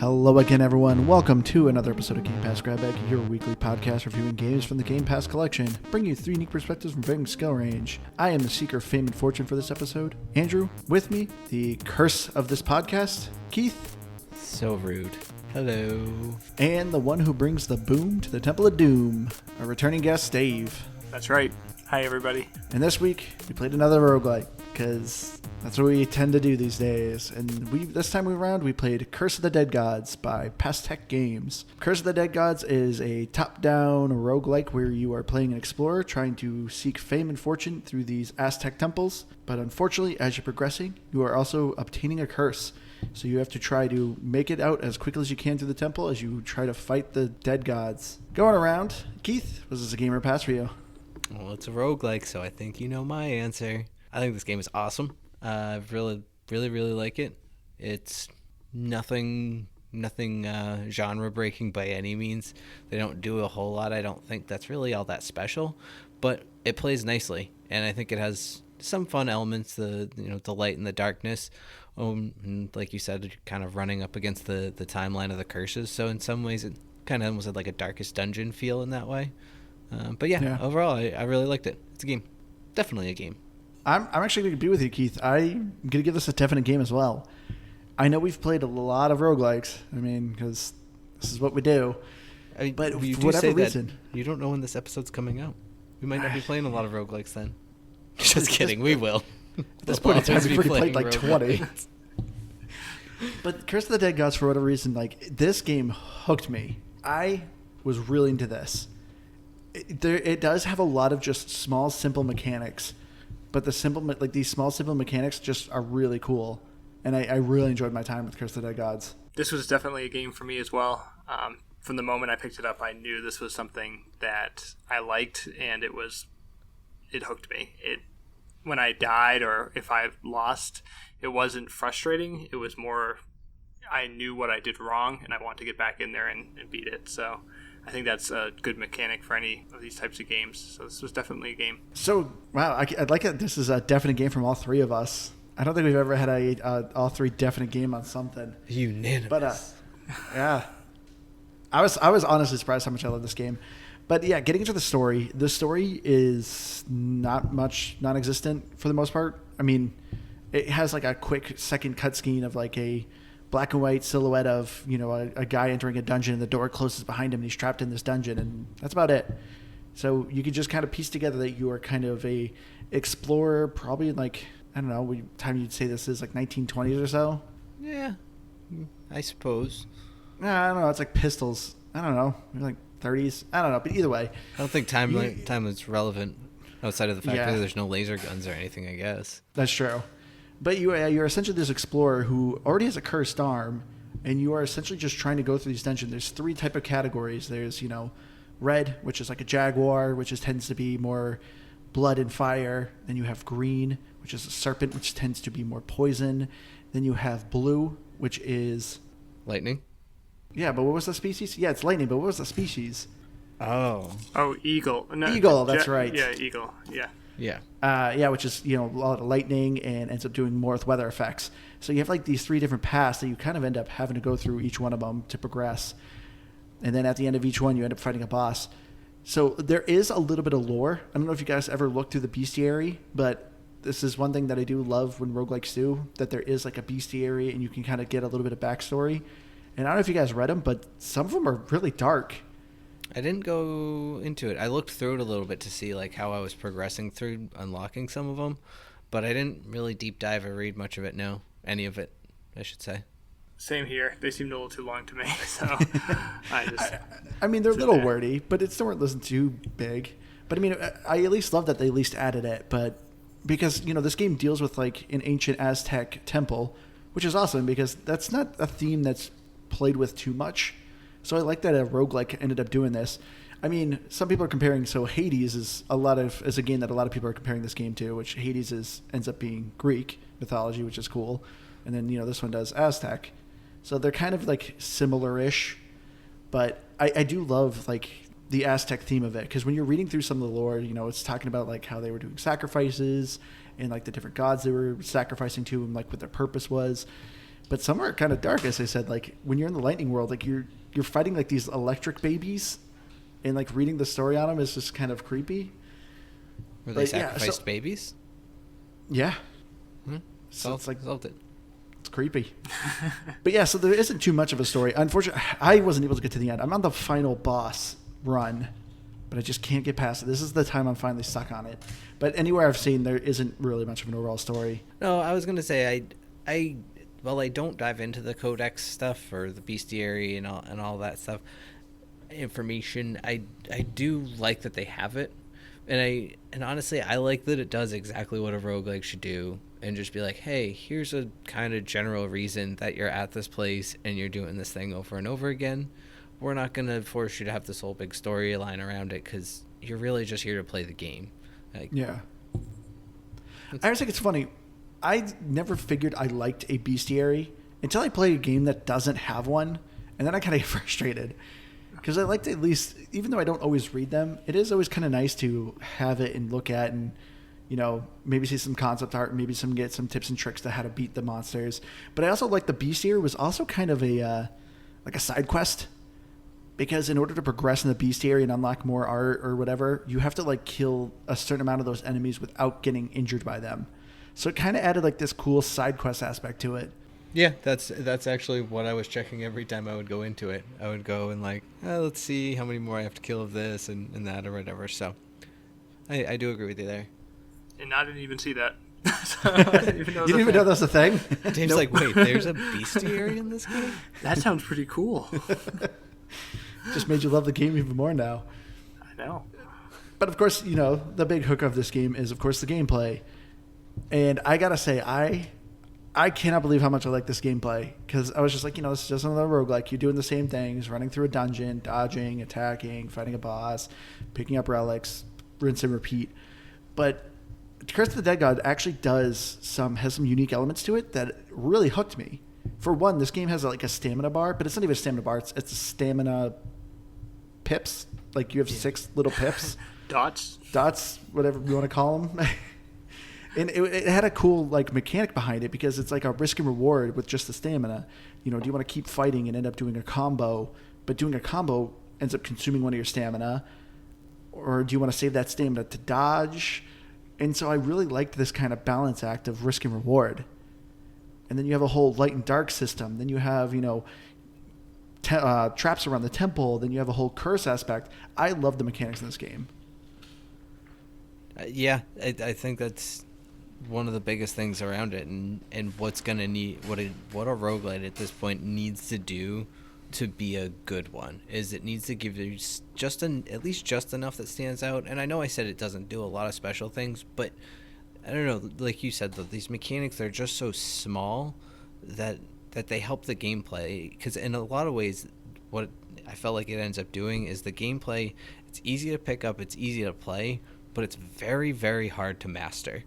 Hello again, everyone. Welcome to another episode of Game Pass Grab Bag, your weekly podcast reviewing games from the Game Pass collection, bringing you three unique perspectives from varying skill range. I am the seeker of fame and fortune for this episode, Andrew. With me, the curse of this podcast, Keith. So rude. Hello. And the one who brings the boom to the Temple of Doom, our returning guest, Dave. That's right. Hi, everybody. And this week, we played another roguelike, because that's what we tend to do these days. And this time around, we played Curse of the Dead Gods by Passtech Games. Curse of the Dead Gods is a top-down roguelike where you are playing an explorer trying to seek fame and fortune through these Aztec temples. But unfortunately, as you're progressing, you are also obtaining a curse. So you have to try to make it out as quickly as you can through the temple as you try to fight the dead gods. Going around, Keith, was this a gamer pass for you? Well, it's a roguelike, so I think you know my answer. I think this game is awesome. I really like it. It's nothing genre breaking by any means. They don't do a whole lot. I don't think that's really all that special, but it plays nicely, and I think it has some fun elements. The light and the darkness. And like you said, kind of running up against the timeline of the curses. So in some ways, it kind of almost had like a Darkest Dungeon feel in that way. But yeah, overall, I really liked it. It's a game. Definitely a game. I'm actually going to be with you, Keith. I'm going to give this a definite game as well. I know we've played a lot of roguelikes. I mean, because this is what we do. But for whatever reason, you don't know when this episode's coming out. We might not be playing a lot of roguelikes then. Just kidding. We will. At this point in time, we've already played like 20. But Curse of the Dead Gods, for whatever reason, like this game hooked me. I was really into this. It does have a lot of just small, simple mechanics, but these small, simple mechanics just are really cool. And I really enjoyed my time with Curse of the Dead Gods. This was definitely a game for me as well. From the moment I picked it up, I knew this was something that I liked, and it hooked me. When I died or if I lost, it wasn't frustrating. It was more, I knew what I did wrong, and I want to get back in there and beat it. So I think that's a good mechanic for any of these types of games. So this was definitely a game. So, wow, I'd like it. This is a definite game from all three of us. I don't think we've ever had all three definite game on something. Unanimous. But, yeah. I was honestly surprised how much I love this game. But yeah, getting into the story is non-existent for the most part. I mean, it has like a quick second cutscene of like a black and white silhouette of, a guy entering a dungeon and the door closes behind him and he's trapped in this dungeon, and that's about it. So you can just kind of piece together that you are kind of a explorer, probably in like, I don't know, what time you'd say this is, like 1920s or so? Yeah, I suppose. Nah, I don't know. It's like pistols. I don't know. Maybe like 30s. I don't know. But either way. I don't think time is relevant outside of the fact that there's no laser guns or anything, I guess. That's true. But you're essentially this explorer who already has a cursed arm, and you are essentially just trying to go through these dungeons. There's three type of categories. There's, red, which is like a jaguar, which tends to be more blood and fire. Then you have green, which is a serpent, which tends to be more poison. Then you have blue, which is lightning. Yeah, but what was the species? Yeah, it's lightning, but what was the species? Oh, eagle. No, eagle, that's right. Yeah, eagle. Yeah. Yeah. Which is, a lot of lightning and ends up doing more with weather effects. So you have like these three different paths that you kind of end up having to go through each one of them to progress. And then at the end of each one, you end up fighting a boss. So there is a little bit of lore. I don't know if you guys ever looked through the bestiary, but this is one thing that I do love when roguelikes do, that there is like a bestiary and you can kind of get a little bit of backstory. And I don't know if you guys read them, but some of them are really dark. I didn't go into it. I looked through it a little bit to see like how I was progressing through unlocking some of them, but I didn't really deep dive or read much of it. No, any of it, I should say. Same here. They seemed a little too long to me, so I mean, they're a little wordy, but it's still wasn't too big. But I mean, I at least love that they at least added it. But because this game deals with like an ancient Aztec temple, which is awesome because that's not a theme that's played with too much. So I like that a roguelike ended up doing this. I mean, some people are comparing, so Hades is a game that a lot of people are comparing this game to, which Hades ends up being Greek mythology, which is cool. And then, this one does Aztec. So they're kind of like similar-ish, but I do love like the Aztec theme of it, because when you're reading through some of the lore, it's talking about like how they were doing sacrifices and like the different gods they were sacrificing to and like what their purpose was. but some are kind of dark, as I said. Like when you're in the lightning world, like you're fighting like these electric babies, and like reading the story on them is just kind of creepy. Were they sacrificed babies? Yeah. So it's like solved it. It's creepy. But yeah, so there isn't too much of a story. Unfortunately, I wasn't able to get to the end. I'm on the final boss run, but I just can't get past it. This is the time I'm finally stuck on it. But anywhere I've seen, there isn't really much of an overall story. No, I was going to say, I don't dive into the codex stuff or the bestiary and all that stuff, information, I do like that they have it. And honestly, I like that it does exactly what a roguelike should do, and just be like, hey, here's a kind of general reason that you're at this place and you're doing this thing over and over again. We're not going to force you to have this whole big storyline around it, because you're really just here to play the game. Like, yeah. I always think it's funny. I never figured I liked a bestiary until I play a game that doesn't have one, and then I kind of get frustrated. Because I like to at least, even though I don't always read them, it is always kind of nice to have it and look at and, you know, maybe see some concept art, maybe get some tips and tricks to how to beat the monsters. But I also like the bestiary was also kind of a side quest, because in order to progress in the bestiary and unlock more art or whatever, you have to like kill a certain amount of those enemies without getting injured by them. So it kind of added like this cool side quest aspect to it. Yeah, that's actually what I was checking every time I would go into it. I would go and like, let's see how many more I have to kill of this and that or whatever. So I do agree with you there. And I didn't even see that. You didn't even know that was a thing? Dave's like, wait, there's a bestiary in this game? That sounds pretty cool. Just made you love the game even more now. I know. But of course, you know, the big hook of this game is, of course, the gameplay. And I gotta say, I cannot believe how much I like this gameplay, because I was just like, you know, this is just another roguelike. You're doing the same things, running through a dungeon, dodging, attacking, fighting a boss, picking up relics, rinse and repeat. But Curse of the Dead God actually has some unique elements to it that really hooked me. For one, this game has like a stamina bar, but it's not even a stamina bar. It's a stamina pips. Like you have 6 little pips. Dots, whatever you want to call them. And it had a cool like mechanic behind it, because it's like a risk and reward with just the stamina. You know, do you want to keep fighting and end up doing a combo, but doing a combo ends up consuming one of your stamina, or do you want to save that stamina to dodge? And so I really liked this kind of balance act of risk and reward. And then you have a whole light and dark system. Then you have, you know, traps around the temple. Then you have a whole curse aspect. I love the mechanics in this game. Yeah, I think that's one of the biggest things around it, and what's gonna need what a roguelite at this point needs to do to be a good one is it needs to give you at least just enough that stands out. And I know I said it doesn't do a lot of special things, but I don't know, like you said, these mechanics, they're just so small that they help the gameplay, because in a lot of ways what I felt like it ends up doing is the gameplay, it's easy to pick up, it's easy to play, but it's very, very hard to master.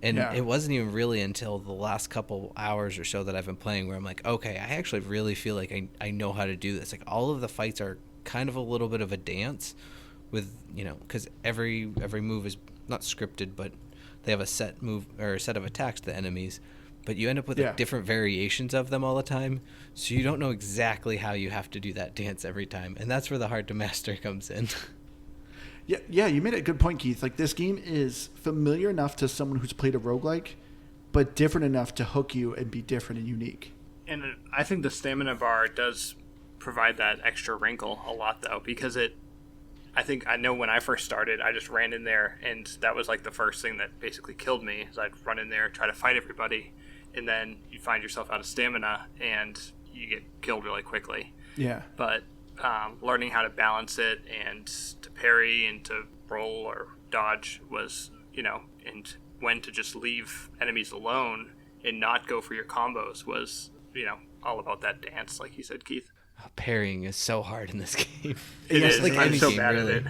And It wasn't even really until the last couple hours or so that I've been playing where I'm like, okay, I actually really feel like I know how to do this. Like, all of the fights are kind of a little bit of a dance with, you know, because every move is not scripted, but they have a set move or a set of attacks to the enemies. But you end up with like, different variations of them all the time. So you don't know exactly how you have to do that dance every time. And that's where the hard to master comes in. Yeah, you made a good point, Keith. Like, this game is familiar enough to someone who's played a roguelike, but different enough to hook you and be different and unique. And I think the stamina bar does provide that extra wrinkle a lot, though, because I know when I first started, I just ran in there, and that was like the first thing that basically killed me, is I'd run in there, try to fight everybody, and then you find yourself out of stamina, and you get killed really quickly. Yeah. But learning how to balance it and to parry and to roll or dodge was, you know, and when to just leave enemies alone and not go for your combos was, you know, all about that dance, like you said, Keith. Parrying is so hard in this game. It is. Like I'm any so game, bad really. at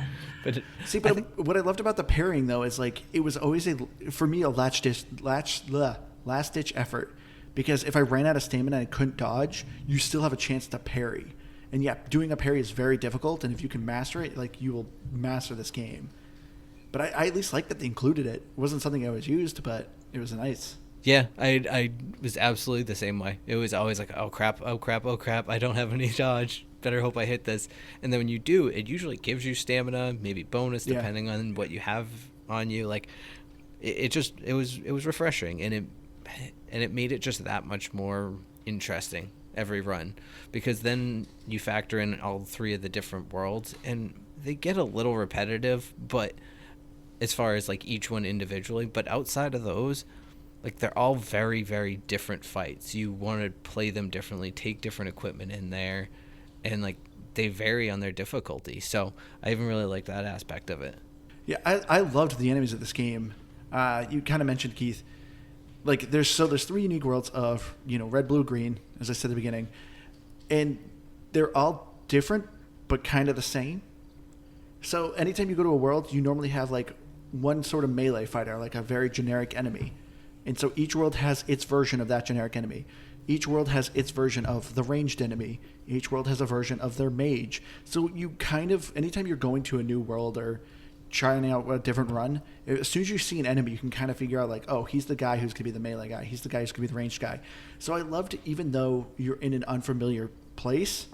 it. But What I loved about the parrying, though, is like it was always for me a last ditch effort, because if I ran out of stamina and I couldn't dodge, you still have a chance to parry. And yeah, doing a parry is very difficult, and if you can master it, like, you will master this game. But I at least like that they included it. It wasn't something I always used, but it was nice. Yeah, I was absolutely the same way. It was always like, oh crap, oh crap, oh crap, I don't have any dodge. Better hope I hit this. And then when you do, it usually gives you stamina, maybe bonus Yeah. depending on what you have on you. Like it was refreshing, and it made it just that much more interesting every run, because then you factor in all three of the different worlds, and they get a little repetitive, but as far as like each one individually, but outside of those, like they're all very very different fights. You want to play them differently, take different equipment in there, and like they vary on their difficulty. So I even really like that aspect of it. Yeah, I loved the enemies of this game. You kind of mentioned, Keith, like there's three unique worlds of, red, blue, green, as I said at the beginning, and they're all different but kind of the same. So anytime you go to a world, you normally have like one sort of melee fighter, like a very generic enemy. And so each world has its version of that generic enemy. Each world has its version of the ranged enemy. Each world has a version of their mage. So you kind of, anytime you're going to a new world or trying out a different run, as soon as you see an enemy, you can kind of figure out like, oh, he's the guy who's going to be the melee guy. He's the guy who's going to be the ranged guy. So I loved, even though you're in an unfamiliar place,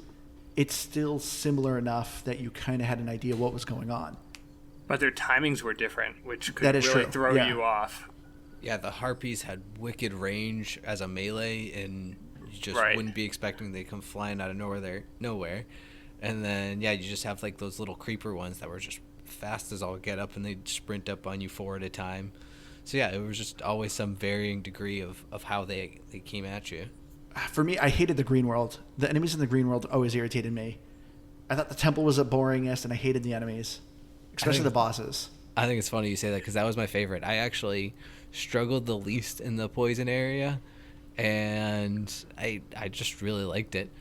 it's still similar enough that you kind of had an idea what was going on. But their timings were different, which could That is really true. throw Yeah. you off. Yeah, the harpies had wicked range as a melee, and you just Right. wouldn't be expecting they come flying out of nowhere. And then yeah, you just have like those little creeper ones that were just fast as all get up, and they'd sprint up on you four at a time. So yeah, it was just always some varying degree of how they came at you. For me, I hated the green world. The enemies in the green world always irritated me. I thought the temple was the boringest, and I hated the enemies, especially the bosses. I think it's funny you say that, because that was my favorite. I actually struggled the least in the poison area, and I just really liked it.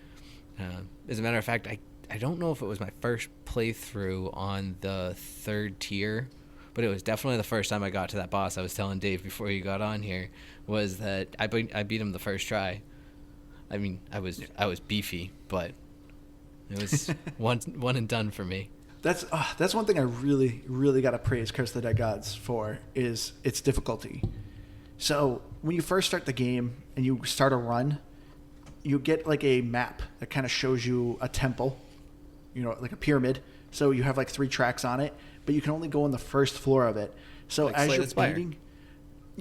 As a matter of fact, I don't know if it was my first playthrough on the third tier, but it was definitely the first time I got to that boss. I was telling Dave before you got on here, was that I beat him the first try. I mean, I was beefy, but it was one and done for me. That's one thing I really, really got to praise Curse of the Dead Gods for, is its difficulty. So when you first start the game and you start a run, you get like a map that kind of shows you a temple, like a pyramid. So you have like 3 tracks on it, but you can only go on the first floor of it. So Like as Slay you're the Spire. beating,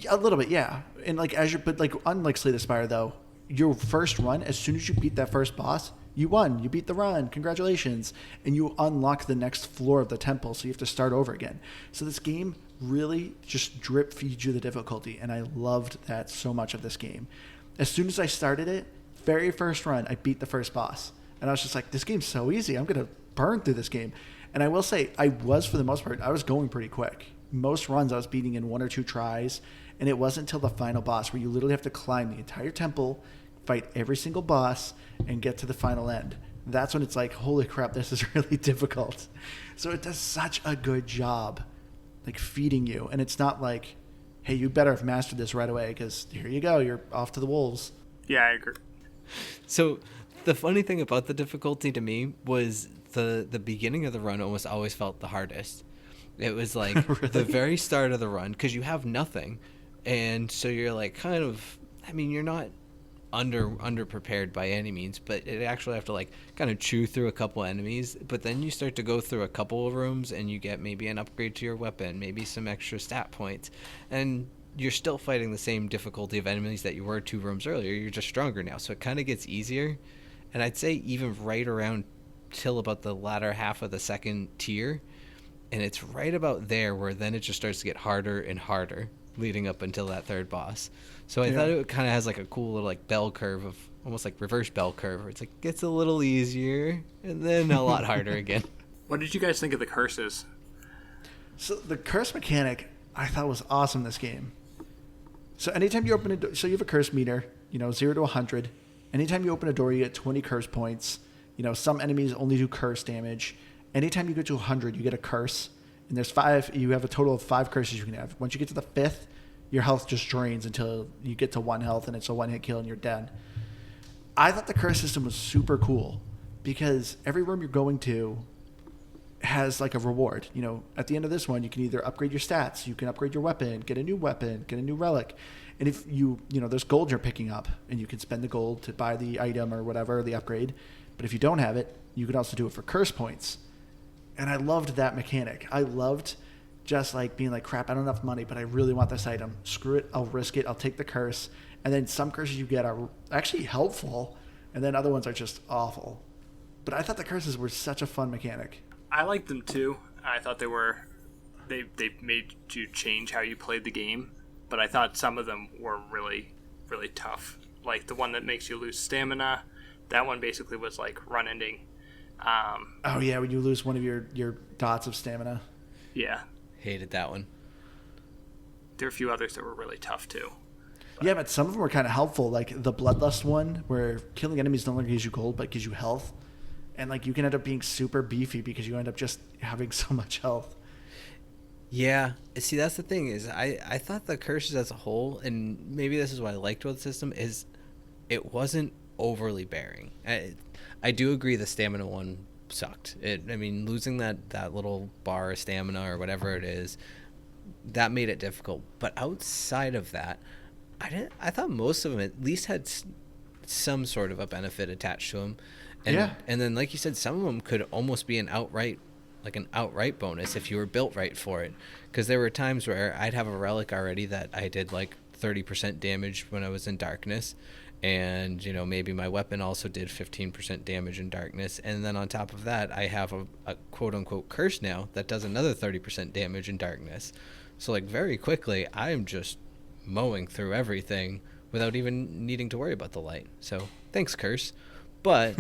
a little bit, yeah. And like but like unlike Slay the Spire though, your first run, as soon as you beat that first boss, you won. You beat the run. Congratulations. And you unlock the next floor of the temple, so you have to start over again. So this game really just drip feeds you the difficulty, and I loved that so much of this game. As soon as I started it, very first run, I beat the first boss. And I was just like, this game's so easy. I'm going to burn through this game. And I will say, for the most part, I was going pretty quick. Most runs I was beating in 1 or 2 tries, and it wasn't until the final boss where you literally have to climb the entire temple, fight every single boss, and get to the final end. That's when it's like, holy crap, this is really difficult. So it does such a good job, like feeding you. And it's not like, hey, you better have mastered this right away, because here you go, you're off to the wolves. Yeah, I agree. So the funny thing about the difficulty to me was the beginning of the run almost always felt the hardest. It was like Really? the very start of the run, because you have nothing, and so you're like kind of, I mean, you're not under prepared by any means, but it actually have to like kind of chew through a couple enemies. But then you start to go through a couple of rooms, and you get maybe an upgrade to your weapon, maybe some extra stat points, and you're still fighting the same difficulty of enemies that you were 2 rooms earlier. You're just stronger now, so it kind of gets easier. And I'd say even right around till about the latter half of the second tier, and it's right about there where then it just starts to get harder and harder, leading up until that third boss. So I thought it kind of has like a cool little like bell curve, of almost like reverse bell curve, where it's like gets a little easier and then a lot harder again. What did you guys think of the curses? So the curse mechanic I thought was awesome in this game. So anytime you open a door, so you have a curse meter, 0 to 100. Anytime you open a door, you get 20 curse points. Some enemies only do curse damage. Anytime you get to 100, you get a curse. And there's 5, you have a total of 5 curses you can have. Once you get to the 5th, your health just drains until you get to 1 health, and it's a 1-hit kill and you're dead. I thought the curse system was super cool, because every room you're going to has like a reward. You know, at the end of this one, you can either upgrade your stats, you can upgrade your weapon, get a new relic. And if there's gold you're picking up, and you can spend the gold to buy the item or whatever, the upgrade. But if you don't have it, you can also do it for curse points. And I loved that mechanic. I loved just like being like, crap, I don't have enough money, but I really want this item. Screw it, I'll risk it, I'll take the curse. And then some curses you get are actually helpful, and then other ones are just awful. But I thought the curses were such a fun mechanic. I liked them too. I thought they made you change how you played the game, but I thought some of them were really, really tough. Like the one that makes you lose stamina, that one basically was like run ending. Oh yeah, when you lose one of your dots of stamina. Yeah. Hated that one. There were a few others that were really tough too. Yeah, but some of them were kind of helpful, like the Bloodlust one, where killing enemies no longer gives you gold, but gives you health. And like you can end up being super beefy because you end up just having so much health. Yeah. See, that's the thing is I thought the curses as a whole, and maybe this is what I liked about the system, is it wasn't overly bearing. I do agree the stamina one sucked. Losing that little bar of stamina or whatever it is, that made it difficult. But outside of that, I thought most of them at least had some sort of a benefit attached to them. And then, like you said, some of them could almost be an outright bonus if you were built right for it. Because there were times where I'd have a relic already that I did like 30% damage when I was in darkness. And, maybe my weapon also did 15% damage in darkness. And then on top of that, I have a quote-unquote curse now that does another 30% damage in darkness. So, like, very quickly, I'm just mowing through everything without even needing to worry about the light. So, thanks, curse. But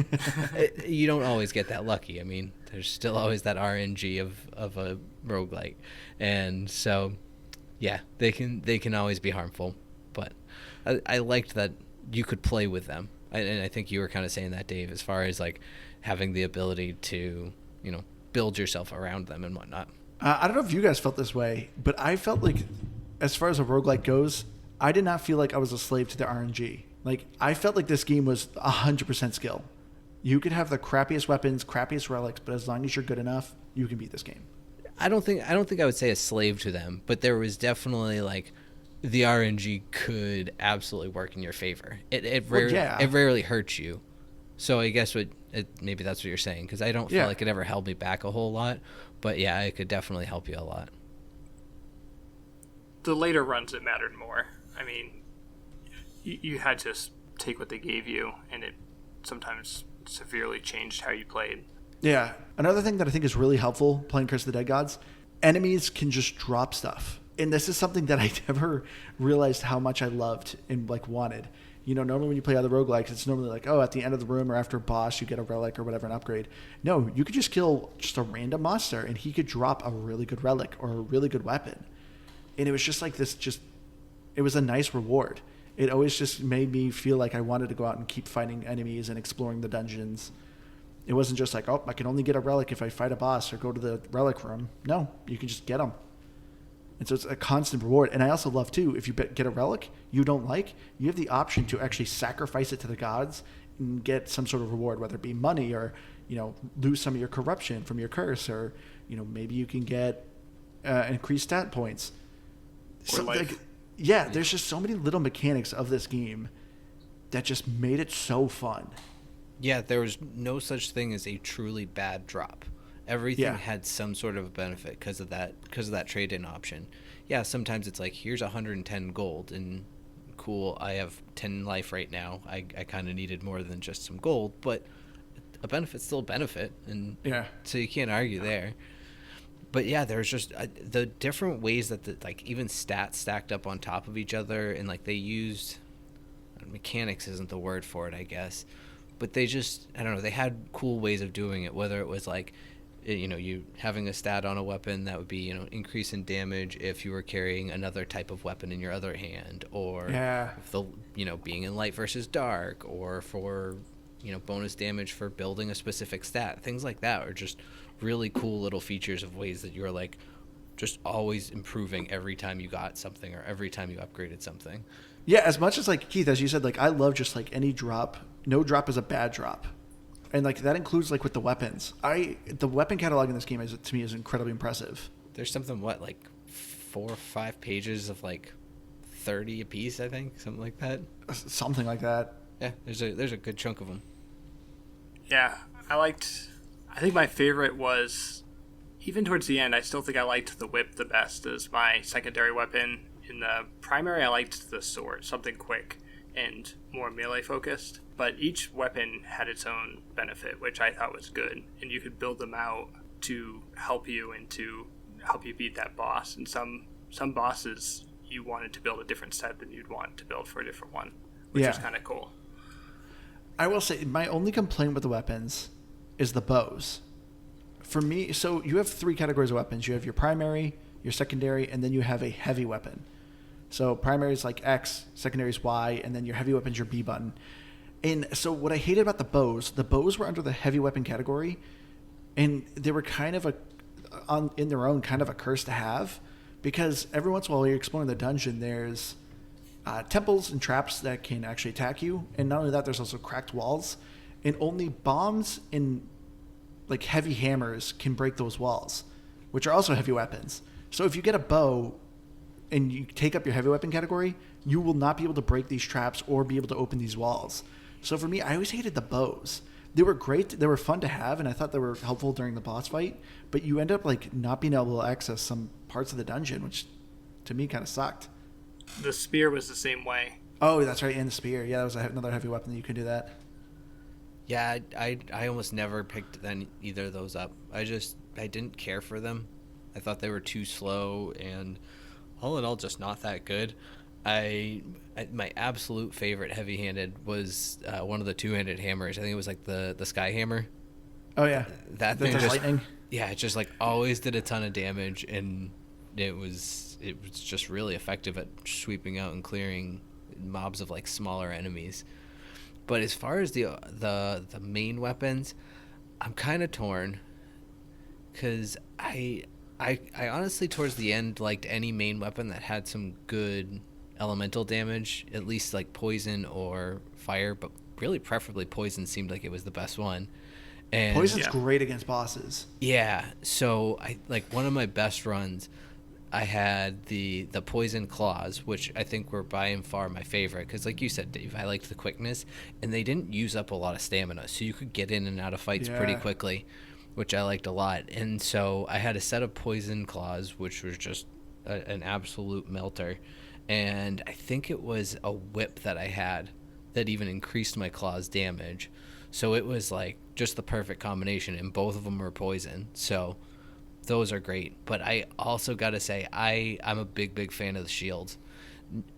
you don't always get that lucky. I mean, there's still always that RNG of a roguelike. And so, yeah, they can always be harmful. But I liked that you could play with them. And I think you were kind of saying that, Dave, as far as like having the ability to, build yourself around them and whatnot. I don't know if you guys felt this way, but I felt like as far as a roguelike goes, I did not feel like I was a slave to the RNG. Like, I felt like this game was 100% skill. You could have the crappiest weapons, crappiest relics, but as long as you're good enough, you can beat this game. I don't think I would say a slave to them, but there was definitely like the RNG could absolutely work in your favor. It rarely hurts you. So I guess maybe that's what you're saying, because I don't feel like it ever held me back a whole lot. But yeah, it could definitely help you a lot. The later runs, it mattered more. I mean, you had to take what they gave you, and it sometimes severely changed how you played. Yeah. Another thing that I think is really helpful playing Curse of the Dead Gods, enemies can just drop stuff. And this is something that I never realized how much I loved and like wanted. Normally when you play other roguelikes, it's normally like, oh, at the end of the room or after a boss, you get a relic or whatever, an upgrade. No, you could just kill just a random monster and he could drop a really good relic or a really good weapon. And it was just like this, it was a nice reward. It always just made me feel like I wanted to go out and keep fighting enemies and exploring the dungeons. It wasn't just like, oh, I can only get a relic if I fight a boss or go to the relic room. No, you can just get them. And so it's a constant reward. And I also love, too, if you get a relic you don't like, you have the option to actually sacrifice it to the gods and get some sort of reward, whether it be money or, lose some of your corruption from your curse, or, maybe you can get increased stat points. Or life. There's just so many little mechanics of this game that just made it so fun. Yeah, there was no such thing as a truly bad drop. Everything had some sort of benefit because of that trade-in option. Yeah, sometimes it's like, here's 110 gold, and cool, I have 10 life right now. I kind of needed more than just some gold, but a benefit's still a benefit, and so you can't argue there. But yeah, there's just the different ways that even stats stacked up on top of each other, and like they used mechanics isn't the word for it, I guess, but they just, I don't know, they had cool ways of doing it, whether it was like, you having a stat on a weapon that would be, increase in damage if you were carrying another type of weapon in your other hand, or if being in light versus dark, or for, bonus damage for building a specific stat. Things like that are just really cool little features of ways that you're like just always improving every time you got something or every time you upgraded something. Yeah, as much as like Keith, as you said, like I love just like any drop. No drop is a bad drop. And like that includes like with the weapons. The weapon catalog in this game is to me is incredibly impressive. There's something like 4 or 5 pages of like 30 a piece, I think, something like that. Something like that. Yeah, there's a good chunk of them. Yeah, I think my favorite was, even towards the end, I still think I liked the whip the best as my secondary weapon. In the primary, I liked the sword, something quick and more melee focused. But each weapon had its own benefit, which I thought was good. And you could build them out to help you and to help you beat that boss. And some bosses, you wanted to build a different set than you'd want to build for a different one, which is kind of cool. I will say my only complaint with the weapons is the bows. For me, so you have 3 categories of weapons. You have your primary, your secondary, and then you have a heavy weapon. So primary is like X, secondary is Y, and then your heavy weapon is your B button. And so what I hated about the bows were under the heavy weapon category, and they were kind of in their own kind of a curse to have, because every once in a while you're exploring the dungeon, there's temples and traps that can actually attack you, and not only that, there's also cracked walls, and only bombs and like heavy hammers can break those walls, which are also heavy weapons. So if you get a bow and you take up your heavy weapon category, you will not be able to break these traps or be able to open these walls. So for me, I always hated the bows. They were great, they were fun to have, and I thought they were helpful during the boss fight, but you end up like not being able to access some parts of the dungeon, which to me kind of sucked. The spear was the same way. Oh, that's right, and the spear. Yeah, that was another heavy weapon that you could do that. Yeah, I almost never picked either of those up. I didn't care for them. I thought they were too slow, and all in all, just not that good. My absolute favorite heavy-handed was one of the 2-handed hammers. I think it was like the sky hammer. Oh yeah, that thing just lightning. Yeah, it just like always did a ton of damage, and it was just really effective at sweeping out and clearing mobs of like smaller enemies. But as far as the main weapons, I'm kind of torn, because I honestly towards the end liked any main weapon that had some good elemental damage, at least like poison or fire, but really preferably poison seemed like it was the best one. And Poison's great against bosses. Yeah, so I like one of my best runs, I had the poison claws, which I think were by and far my favorite, because like you said, Dave, I liked the quickness, and they didn't use up a lot of stamina, so you could get in and out of fights pretty quickly, which I liked a lot. And so I had a set of poison claws, which was just an absolute melter, and I think it was a whip that I had that even increased my claws damage. So it was like just the perfect combination, and both of them were poison, so those are great. But I also gotta say, I'm a big fan of the shields,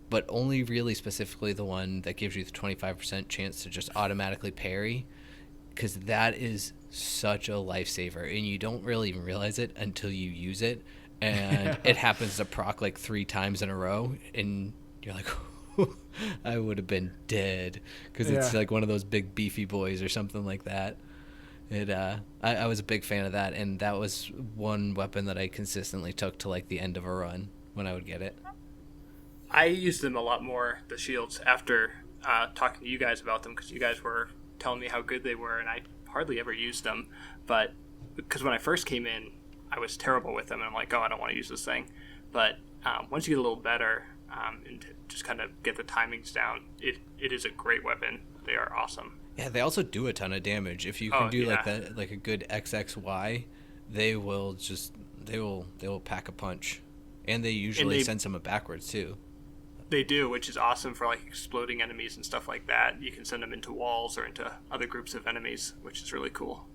but only really specifically the one that gives you the 25% chance to just automatically parry, because that is such a lifesaver, and you don't really even realize it until you use it, and it happens to proc like 3 times in a row, and you're like, I would have been dead, because it's like one of those big beefy boys or something like that. I was a big fan of that, and that was one weapon that I consistently took to like the end of a run when I would get it. I used them a lot more, the shields, after talking to you guys about them, because you guys were telling me how good they were, and I hardly ever used them. But because when I first came in, I was terrible with them, and I'm like, oh, I don't want to use this thing. But once you get a little better and just kind of get the timings down, it is a great weapon. They are awesome. Yeah, they also do a ton of damage. If you can do like that, like a good XXY, they will pack a punch, and they usually send someone backwards too. They do, which is awesome for like exploding enemies and stuff like that. You can send them into walls or into other groups of enemies, which is really cool.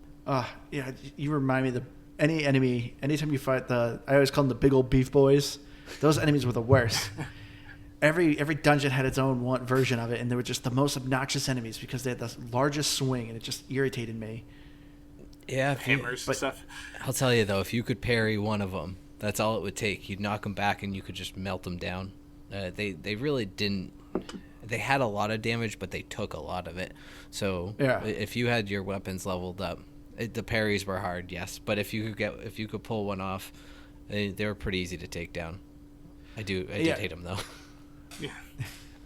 Yeah, you remind me anytime you fight I always call them the big old beef boys. Those enemies were the worst. Every dungeon had its own one version of it, and they were just the most obnoxious enemies because they had the largest swing, and it just irritated me. Yeah, hammers and stuff. I'll tell you though, if you could parry one of them, that's all it would take. You'd knock them back, and you could just melt them down. They really didn't. They had a lot of damage, but they took a lot of it. So if you had your weapons leveled up, the parries were hard, yes, but if you could pull one off, they were pretty easy to take down. I did hate them though. Yeah.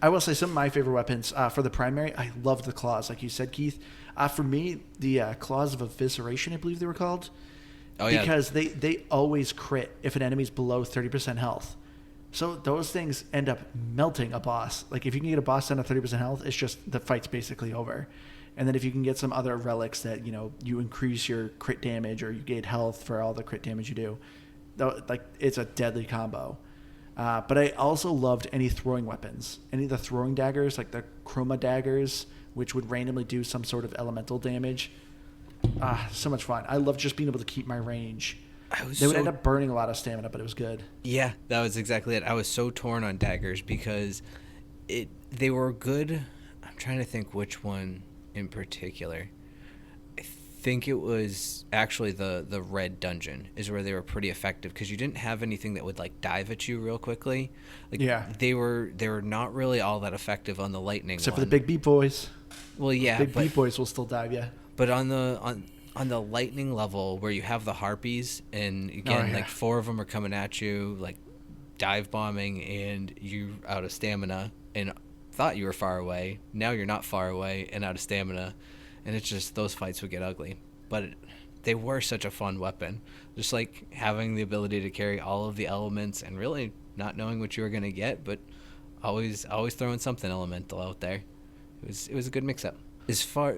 I will say some of my favorite weapons for the primary. I loved the claws, like you said, Keith. For me, the claws of evisceration, I believe they were called. Oh yeah, Because they always crit if an enemy's below 30% health. So those things end up melting a boss. Like if you can get a boss down to 30% health, it's just the fight's basically over. And then if you can get some other relics that, you increase your crit damage or you gain health for all the crit damage you do, like it's a deadly combo. But I also loved any throwing weapons. Any of the throwing daggers, like the chroma daggers, which would randomly do some sort of elemental damage. So much fun. I love just being able to keep my range. They would end up burning a lot of stamina, but it was good. Yeah, that was exactly it. I was so torn on daggers because they were good. I'm trying to think which one in particular. I think it was actually the red dungeon is where they were pretty effective because you didn't have anything that would like dive at you real quickly. Like, yeah, they were not really all that effective on the lightning except one. for the big beat boys. Well, yeah, big beat boys will still dive, yeah. But on the lightning level where you have the harpies and again like 4 of them are coming at you like dive bombing and you out of stamina and thought you were far away, now you're not far away and out of stamina, and it's just those fights would get ugly. But they were such a fun weapon, just like having the ability to carry all of the elements and really not knowing what you were going to get, but always throwing something elemental out there. It was a good mix up. As far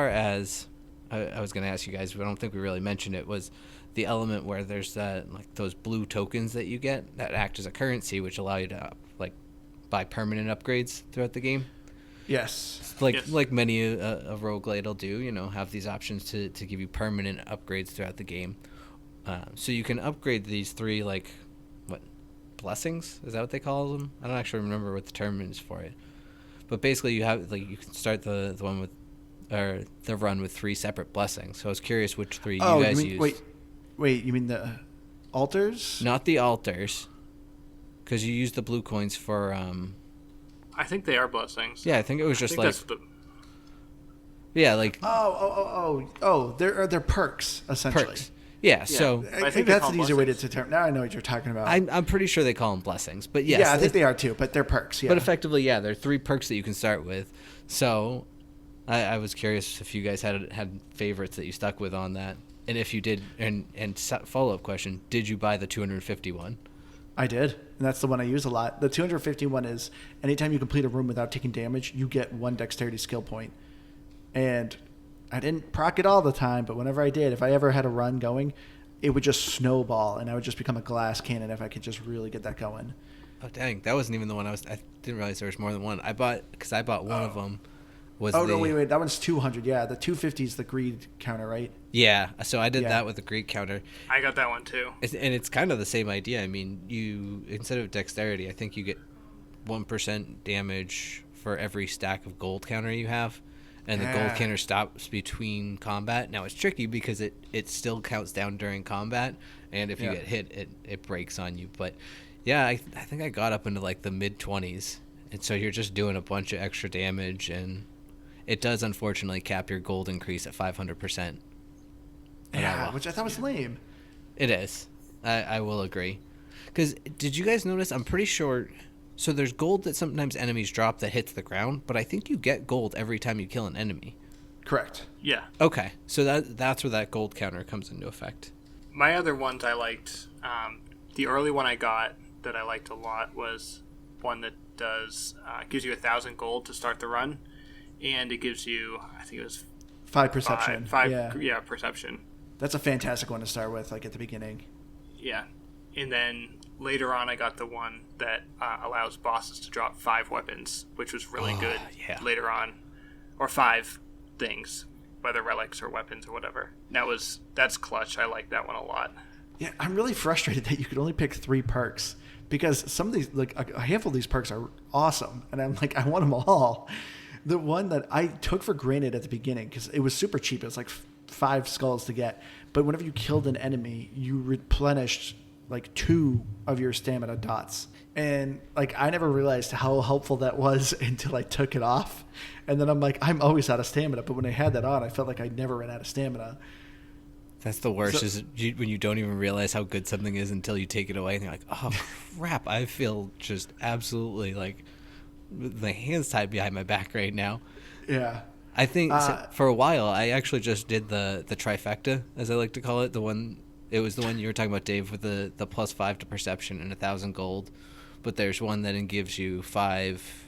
as I was going to ask you guys, but I don't think we really mentioned it, was the element where there's that like those blue tokens that you get that act as a currency, which allow you to like buy permanent upgrades throughout the game. Yes. Like many a roguelite will do, have these options to give you permanent upgrades throughout the game. So you can upgrade these 3 like blessings? Is that what they call them? I don't actually remember what the term is for it. But basically you have like you can start the one with or the run with 3 separate blessings. So I was curious which 3 you guys used. Wait, you mean the altars? Not the altars, because you used the blue coins for. I think they are blessings. Yeah, I think it was just like. That's the... Yeah, like. Oh! They're perks essentially. Perks. Yeah, so I think that's an easier way to determine. Now I know what you're talking about. I'm pretty sure they call them blessings, but yes, yeah, I think they are too. But they're perks. Yeah. But effectively, yeah, they're 3 perks that you can start with. So, I was curious if you guys had favorites that you stuck with on that, and if you did. And follow up question: did you buy the 251? I did, and that's the one I use a lot. The 251 is anytime you complete a room without taking damage, you get 1 dexterity skill point, and I didn't proc it all the time, but whenever I did, if I ever had a run going, it would just snowball, and I would just become a glass cannon if I could just really get that going. Oh, dang. That wasn't even the one I didn't realize there was more than one. I bought one of them. No, wait. That one's 200. Yeah, the 250 is the greed counter, right? Yeah, so I did that with the greed counter. I got that one, too. And it's kind of the same idea. I mean, instead of dexterity, I think you get 1% damage for every stack of gold counter you have. And the gold counter stops between combat. Now, it's tricky because it still counts down during combat. And if you get hit, it breaks on you. But, yeah, I think I got up into, like, the mid-20s. And so you're just doing a bunch of extra damage. And it does, unfortunately, cap your gold increase at 500%. Yeah, which I thought was lame. It is. I will agree. Because did you guys notice? I'm pretty sure... So there's gold that sometimes enemies drop that hits the ground, but I think you get gold every time you kill an enemy. Correct. Yeah. Okay, so that's where that gold counter comes into effect. My other ones I liked, the early one I got that I liked a lot was one that gives you 1,000 gold to start the run, and it gives you, I think it was 5 perception. Yeah, perception. That's a fantastic one to start with, like at the beginning. Yeah, and then later on I got the one that allows bosses to drop 5 weapons, which was really good later on, or 5 things, whether relics or weapons or whatever. That's clutch. I like that one a lot. Yeah, I'm really frustrated that you could only pick 3 perks, because some of these, like a handful of these perks are awesome, and I'm like, I want them all. The one that I took for granted at the beginning, because it was super cheap, it was like 5 skulls to get, but whenever you killed an enemy, you replenished like 2 of your stamina dots. And like I never realized how helpful that was until I took it off. And then I'm like, I'm always out of stamina. But when I had that on, I felt like I never ran out of stamina. That's the worst, when you don't even realize how good something is until you take it away and you're like, oh crap, I feel just absolutely like my hands tied behind my back right now. Yeah. I think for a while I actually just did the trifecta, as I like to call it. It was the one you were talking about, Dave, with the +5 to perception and 1,000 gold. But there's one that gives you 5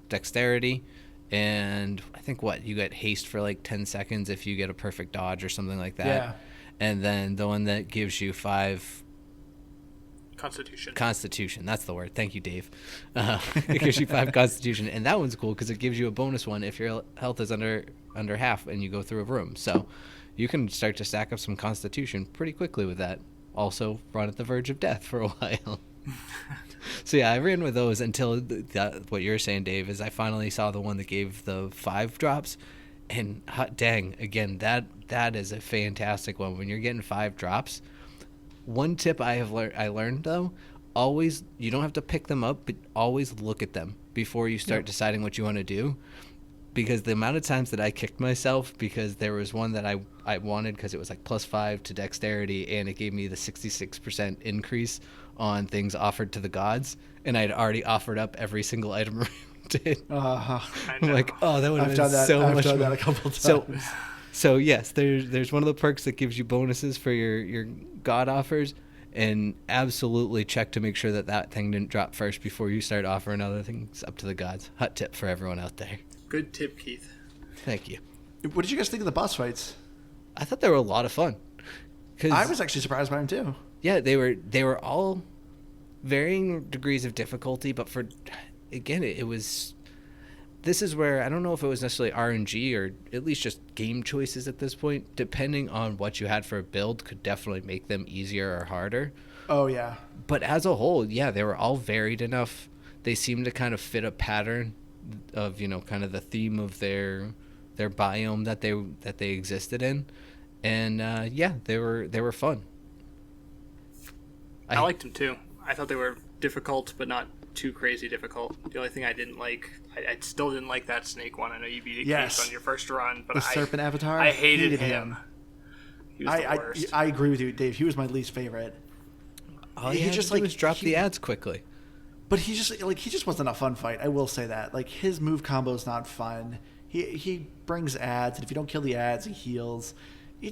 dexterity, and I think you get haste for like 10 seconds if you get a perfect dodge or something like that. Yeah. And then the one that gives you 5 Constitution, that's the word. Thank you, Dave. It gives you 5 Constitution, and that one's cool because it gives you a bonus one if your health is under half and you go through a room. So you can start to stack up some Constitution pretty quickly with that. Also run at the verge of death for a while. So yeah, I ran with those until what you're saying, Dave, is I finally saw the one that gave the 5 drops, and hot dang, again, that is a fantastic one. When you're getting 5 drops, one tip I learned though, always, you don't have to pick them up, but always look at them before you start deciding what you want to do. Because the amount of times that I kicked myself because there was one that I wanted because it was like +5 to dexterity, and it gave me the 66% increase on things offered to the gods, and I'd already offered up every single item around it. I'm like, oh, that would have been so much. I've done that a couple times. So yes, there's one of the perks that gives you bonuses for your god offers, and absolutely check to make sure that thing didn't drop first before you start offering other things up to the gods. Hot tip for everyone out there. Good tip, Keith. Thank you. What did you guys think of the boss fights? I thought they were a lot of fun. I was actually surprised by them too. Yeah, they were all varying degrees of difficulty, but it was. This is where I don't know if it was necessarily RNG or at least just game choices at this point. Depending on what you had for a build, could definitely make them easier or harder. Oh yeah. But as a whole, yeah, they were all varied enough. They seemed to kind of fit a pattern of, kind of the theme of their biome that they existed in, and yeah, they were fun. I liked them too. I thought they were difficult, but not too crazy difficult. The only thing I didn't like, I still didn't like that snake one. I know you beat it, Keith, on your first run, but the serpent avatar. I hated him. He was the worst. I agree with you, Dave. He was my least favorite. All he just was drop the ads quickly. But he just wasn't a fun fight. I will say that. Like, his move combo is not fun. He brings ads, and if you don't kill the ads, he heals. I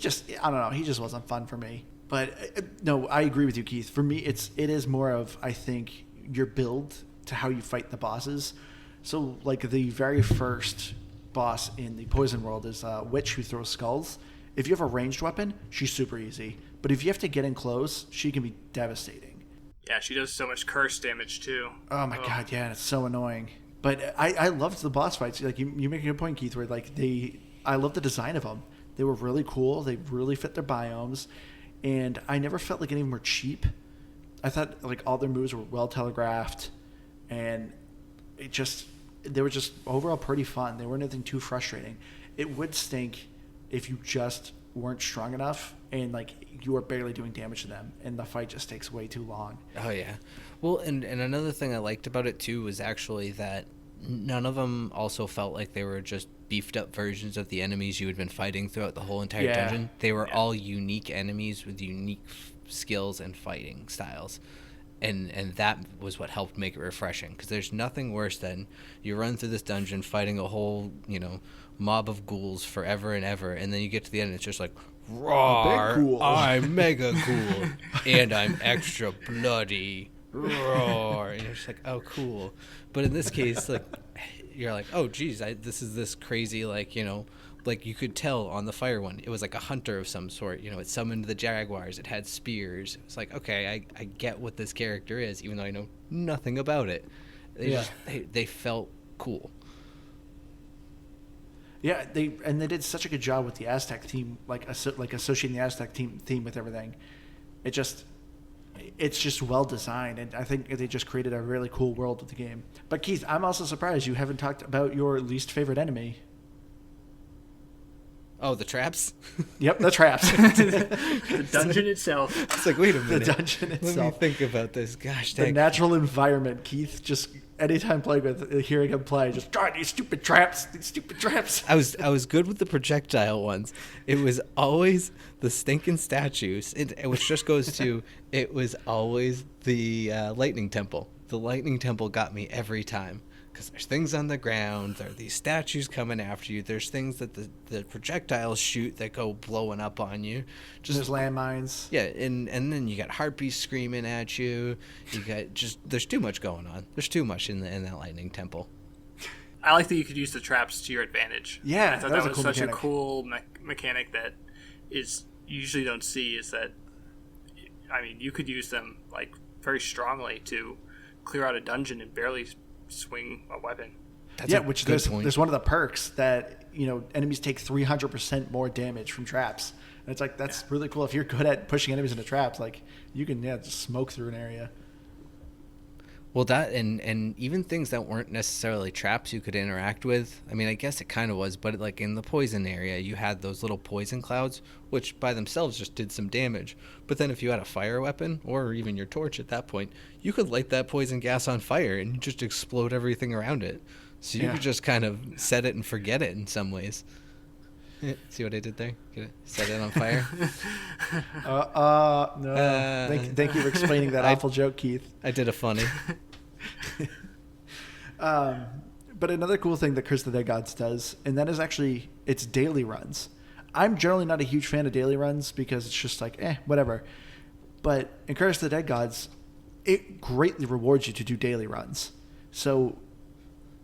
don't know. He just wasn't fun for me. But no, I agree with you, Keith. For me, it is more of, I think, your build to how you fight the bosses. So like the very first boss in the Poison World is a witch who throws skulls. If you have a ranged weapon, she's super easy. But if you have to get in close, she can be devastating. Yeah, she does so much curse damage too. Oh my god, yeah, it's so annoying. But I loved the boss fights. Like you make a good point, Keith, where like I love the design of them. They were really cool. They really fit their biomes, and I never felt like any of them were cheap. I thought like all their moves were well telegraphed, and they were just overall pretty fun. They weren't anything too frustrating. It would stink if you just weren't strong enough and like you were barely doing damage to them, and the fight just takes way too long. Oh yeah. Well, and another thing I liked about it too was actually that none of them also felt like they were just beefed up versions of the enemies you had been fighting throughout the whole entire dungeon. They were all unique enemies with unique skills and fighting styles, and that was what helped make it refreshing, because there's nothing worse than you run through this dungeon fighting a whole mob of ghouls forever and ever, and then you get to the end and it's just like, roar, cool. I'm mega cool and I'm extra bloody, roar, and you're just like, oh cool. But in this case, like, you're like, oh geez, this is this crazy, like, like you could tell on the fire one, it was like a hunter of some sort. It summoned the jaguars. It had spears. It's like, okay, I get what this character is, even though I know nothing about it. They felt cool. Yeah, they did such a good job with the Aztec team, like associating the Aztec theme with everything. It's just well designed, and I think they just created a really cool world with the game. But Keith, I'm also surprised you haven't talked about your least favorite enemy. Oh, the traps? Yep, the traps. The dungeon itself. It's like, wait a minute. The dungeon itself. Let me think about this. Gosh dang. The natural environment, Keith. Just anytime playing with, hearing him play, just, God, these stupid traps. I was good with the projectile ones. It was always the stinking statues, which just goes to, it was always the lightning temple. The lightning temple got me every time. because there's things on the ground. There are these statues coming after you. There's things that the projectiles shoot that go blowing up on you. There's landmines. Yeah, and then you got harpies screaming at you. You got there's too much going on. There's too much in that lightning temple. I like that you could use the traps to your advantage. Yeah, I thought that was cool such mechanic. a cool mechanic that is you usually don't see. Is that, I mean, you could use them like very strongly to clear out a dungeon and barely swing a weapon. That's a which good point. there's one of the perks that, you know, enemies take 300% more damage from traps. And it's like, that's really cool. If you're good at pushing enemies into traps, like, you can just smoke through an area. Well, that and even things that weren't necessarily traps you could interact with. I mean, I guess it kind of was, but like in the poison area, you had those little poison clouds, which by themselves just did some damage. But then if you had a fire weapon or even your torch at that point, you could light that poison gas on fire and you just explode everything around it. So you could just kind of set it and forget it in some ways. See what I did there? Set it on fire. No. Thank you for explaining that awful joke, Keith. I did a funny. But another cool thing that Curse of the Dead Gods does, and that is actually its daily runs. I'm generally not a huge fan of daily runs because it's just like, whatever. But in Curse of the Dead Gods, it greatly rewards you to do daily runs. So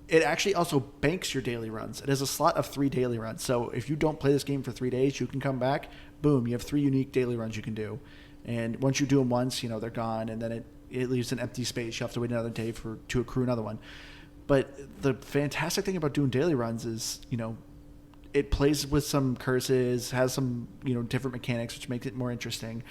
it actually also banks your daily runs. It has a slot of 3 daily runs. So if you don't play this game for 3 days, you can come back. Boom, you have 3 unique daily runs you can do. And once you do them once, you know, they're gone. And then it leaves an empty space. You have to wait another day to accrue another one. But the fantastic thing about doing daily runs is, you know, it plays with some curses, has some, you know, different mechanics, which makes it more interesting.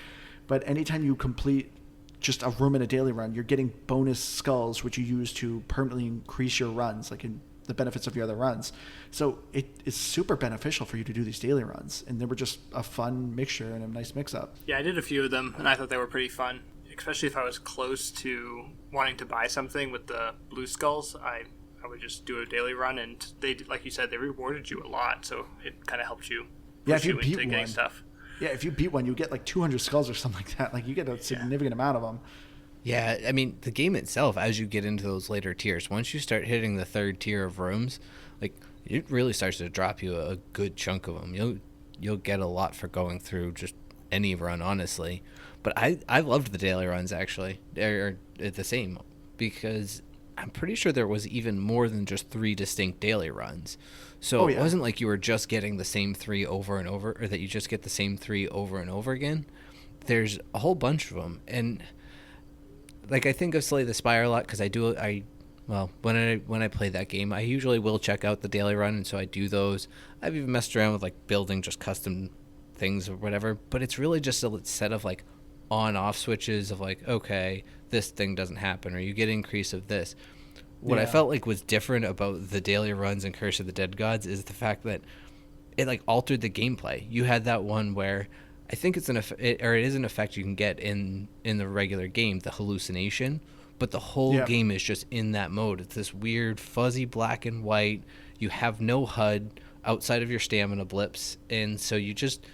But anytime you complete just a room in a daily run, you're getting bonus skulls, which you use to permanently increase your runs, like in the benefits of your other runs. So it is super beneficial for you to do these daily runs. And they were just a fun mixture and a nice mix-up. Yeah, I did a few of them, and I thought they were pretty fun, especially if I was close to wanting to buy something with the blue skulls. I would just do a daily run, and they, like you said, they rewarded you a lot, so it kind of helped you push you into getting stuff. Yeah, if you beat one, you get like 200 skulls or something like that. Like, you get a significant amount of them. Yeah, I mean, the game itself, as you get into those later tiers, once you start hitting the 3rd tier of rooms, like, it really starts to drop you a good chunk of them. You'll get a lot for going through just any run, honestly. But I loved the daily runs, actually. They're the same, because I'm pretty sure there was even more than just 3 distinct daily runs. So it wasn't like you were just getting the same 3 over and over, or that you just get the same 3 over and over again. There's a whole bunch of them. And like, I think of Slay the Spire a lot because when I play that game, I usually will check out the daily run, and so I do those. I've even messed around with like building just custom things or whatever, but it's really just a set of like on-off switches of like, okay, this thing doesn't happen, or you get increase of this. What I felt like was different about the daily runs in Curse of the Dead Gods is the fact that it like altered the gameplay. You had that one where I think it is an effect you can get in the regular game, the hallucination, but the whole game is just in that mode. It's this weird fuzzy black and white. You have no HUD outside of your stamina blips, and so you're just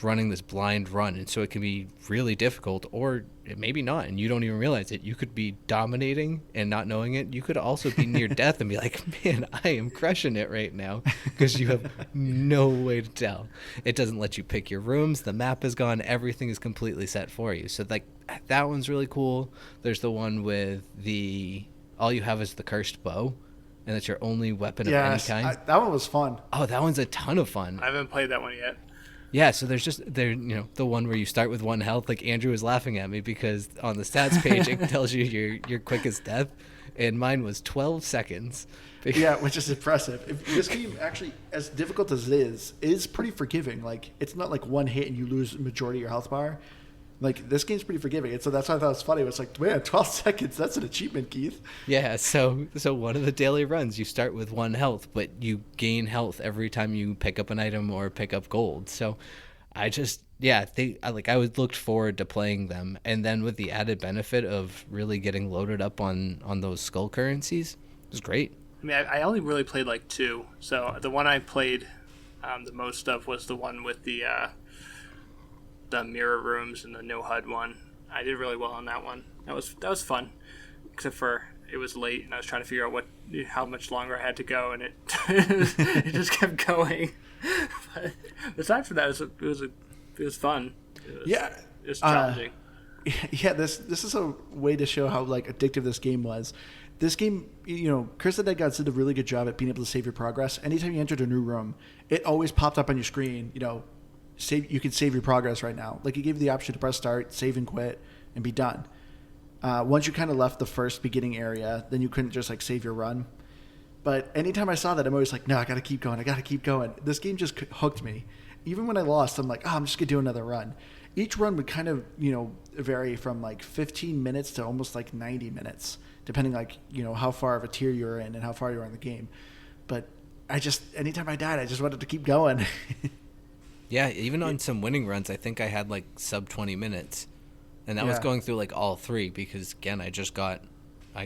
running this blind run, and so it can be really difficult, or maybe not, and you don't even realize it. You could be dominating and not knowing it. You could also be near death and be like, man, I am crushing it right now, because you have no way to tell. It doesn't let you pick your rooms. The map is gone. Everything is completely set for you. So like, that one's really cool. There's the one with all you have is the cursed bow, and it's your only weapon of any kind. That one was fun. Oh, that one's a ton of fun. I haven't played that one yet. Yeah, so there's the one where you start with 1 health. Like, Andrew was laughing at me because on the stats page it tells you your quickest death, and mine was 12 seconds. Yeah, which is impressive. This game, actually, as difficult as it is pretty forgiving. Like, it's not like one hit and you lose the majority of your health bar. Like, this game's pretty forgiving, and so that's why I thought it was funny. It was like, man, 12 seconds, that's an achievement, Keith. Yeah, so one of the daily runs, you start with 1 health, but you gain health every time you pick up an item or pick up gold. So I just, I was looked forward to playing them, and then with the added benefit of really getting loaded up on those skull currencies, it was great. I mean, I only really played like 2, so the one I played the most of was the one with the mirror rooms and the no HUD one. I did really well on that one. That was fun, except for it was late and I was trying to figure out how much longer I had to go, and it just kept going. But aside from that, it was fun. It was challenging. Yeah, this is a way to show how like addictive this game was. This game, Curse of the Dead Gods did a really good job at being able to save your progress. Anytime you entered a new room, it always popped up on your screen. You can save your progress right now. Like, it gave you the option to press start, save and quit, and be done. Once you kind of left the first beginning area, then you couldn't just like save your run. But anytime I saw that, I'm always like, no, I got to keep going. This game just hooked me. Even when I lost, I'm like, I'm just going to do another run. Each run would kind of, vary from like 15 minutes to almost like 90 minutes, depending like, how far of a tier you're in and how far you are in the game. But anytime I died, I just wanted to keep going. Yeah, even on some winning runs, I think I had like sub 20 minutes. And that was going through like all three because, again, I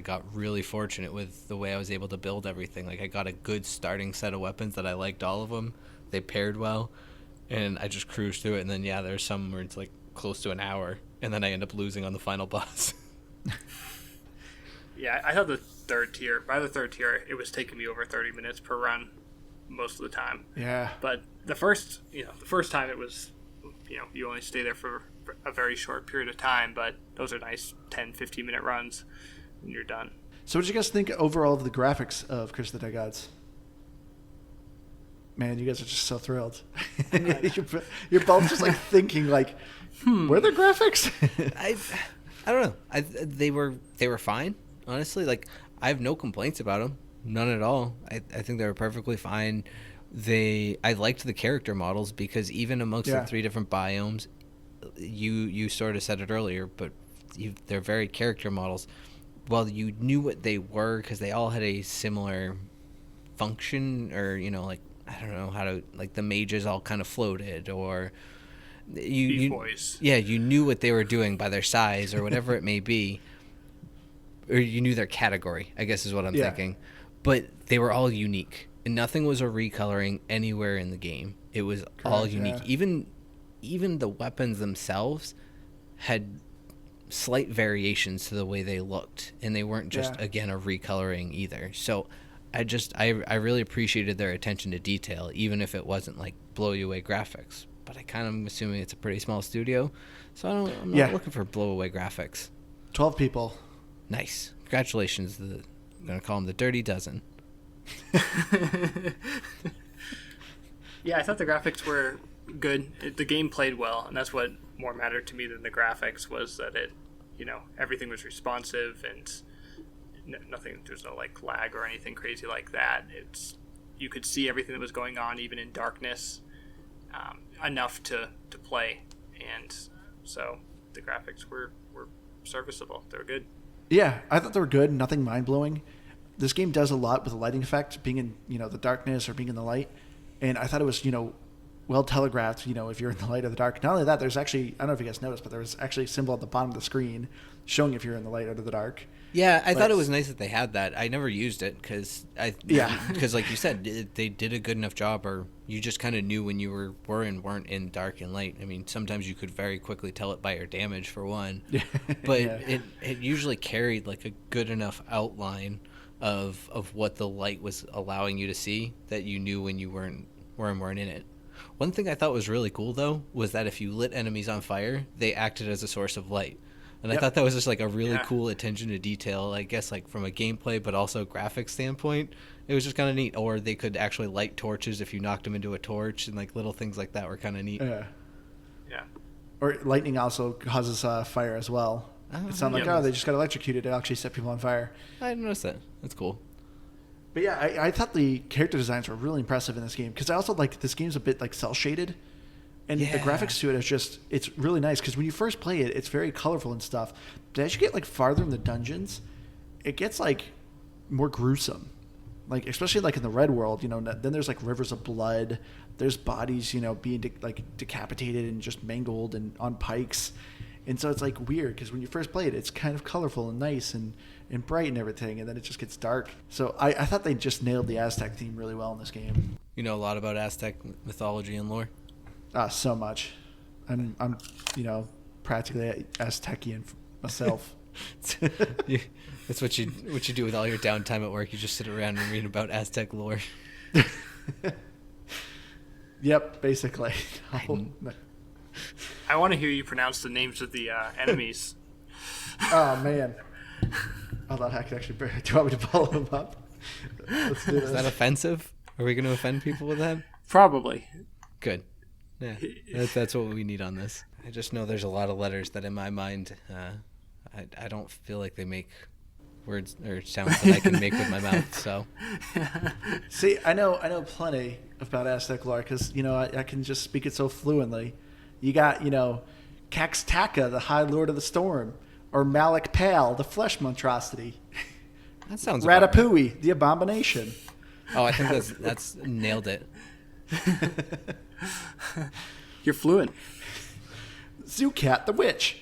got really fortunate with the way I was able to build everything. Like, I got a good starting set of weapons that I liked all of them. They paired well. And I just cruised through it. And then, there's some where it's like close to an hour. And then I end up losing on the final boss. Yeah, I thought by the third tier, it was taking me over 30 minutes per run most of the time. Yeah. But the first time it was, you only stay there for a very short period of time, but those are nice 10, 15-minute runs, and you're done. So what did you guys think overall of the graphics of Curse of the Dead Gods? Man, you guys are just so thrilled. You're both just like thinking like, were there graphics? I don't know. They were fine, honestly. Like, I have no complaints about them, none at all. I think they were perfectly fine. I liked the character models because even amongst the three different biomes, you sort of said it earlier, but they're very character models. Well, you knew what they were because they all had a similar function, or like, I don't know how to, like, the mages all kind of floated, or you knew what they were doing by their size or whatever it may be, or you knew their category, I guess is what I'm thinking. But they were all unique, and nothing was a recoloring anywhere in the game. It was all unique. Even the weapons themselves had slight variations to the way they looked, and they weren't just again a recoloring either. So I really appreciated their attention to detail, even if it wasn't like blow you away graphics. But I kind of am assuming it's a pretty small studio, so I'm not looking for blow away graphics. 12 people. Nice. Congratulations. I'm gonna call them the Dirty Dozen. Yeah, I thought the graphics were good. The game played well, and that's what more mattered to me than the graphics, was that it, everything was responsive and there's no like lag or anything crazy like that. You could see everything that was going on even in darkness, enough to play, and so the graphics were serviceable. They were good. Yeah, I thought they were good. Nothing mind-blowing. This game does a lot with the lighting effect, being in the darkness or being in the light, and I thought it was well telegraphed. If you're in the light or the dark. Not only that, there's actually, I don't know if you guys noticed, but there was actually a symbol at the bottom of the screen showing if you're in the light or the dark. Yeah, I thought it was nice that they had that. I never used it because like you said, they did a good enough job, or you just kind of knew when you were and weren't in dark and light. I mean, sometimes you could very quickly tell it by your damage, for one. But it usually carried like a good enough outline of what the light was allowing you to see, that you knew when you weren't in it. One thing I thought was really cool, though, was that if you lit enemies on fire, they acted as a source of light. And I thought that was just like a really cool attention to detail, I guess, like from a gameplay but also graphics standpoint. It was just kind of neat. Or they could actually light torches if you knocked them into a torch, and like little things like that were kind of neat. Yeah. Yeah. Or lightning also causes fire as well. It's not like, they just got electrocuted. It actually set people on fire. I didn't notice that. That's cool. But yeah, I thought the character designs were really impressive in this game, because I also like this game's a bit like cel shaded, and the graphics to it it's really nice, because when you first play it, it's very colorful and stuff. But as you get like farther in the dungeons, it gets like more gruesome. Like, especially like in the Red World, then there's like rivers of blood. There's bodies, being decapitated and just mangled and on pikes. And so it's like weird, because when you first play it, it's kind of colorful and nice and bright and everything, and then it just gets dark. So I thought they just nailed the Aztec theme really well in this game. You know a lot about Aztec mythology and lore? So much. I'm practically Aztecian myself. That's what you do with all your downtime at work. You just sit around and read about Aztec lore. Yep, basically. I want to hear you pronounce the names of the enemies. Oh man. Hold on, I can actually. Do you want me to follow them up? Let's do this. Is that offensive? Are we going to offend people with that? Probably. Good. Yeah, that's what we need on this. I just know there's a lot of letters that in my mind, I don't feel like they make words or sounds that I can make with my mouth. So, see, I know plenty about Aztec lore because I can just speak it so fluently. You got Caxtaka, the High Lord of the Storm, or Malik Pal, the Flesh Monstrosity. That sounds Ratatouille, the Abomination. Oh, I think that's nailed it. You're fluent. Zucat, the Witch.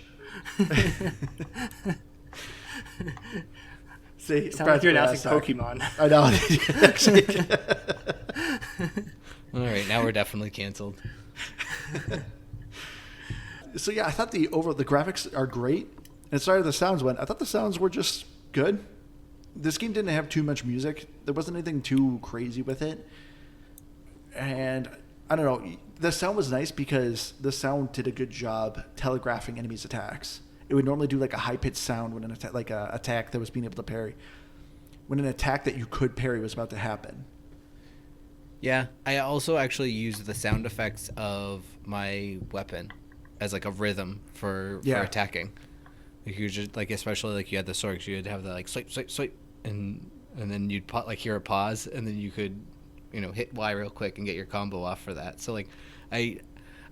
See, sound like you're announcing Pokemon. I know. Actually. All right, now we're definitely canceled. So yeah, I thought the graphics are great. And sorry the sounds went. I thought the sounds were just good. This game didn't have too much music. There wasn't anything too crazy with it. And I don't know. The sound was nice because the sound did a good job telegraphing enemies' attacks. It would normally do like a high-pitched sound when an attack, like a attack that was being able to parry. When an attack that you could parry was about to happen. Yeah, I also actually used the sound effects of my weapon as like a rhythm for attacking. Like you just especially like you had the sword, you'd have the like swipe, swipe, swipe, and then you'd hear a pause, and then you could hit Y real quick and get your combo off for that. So like I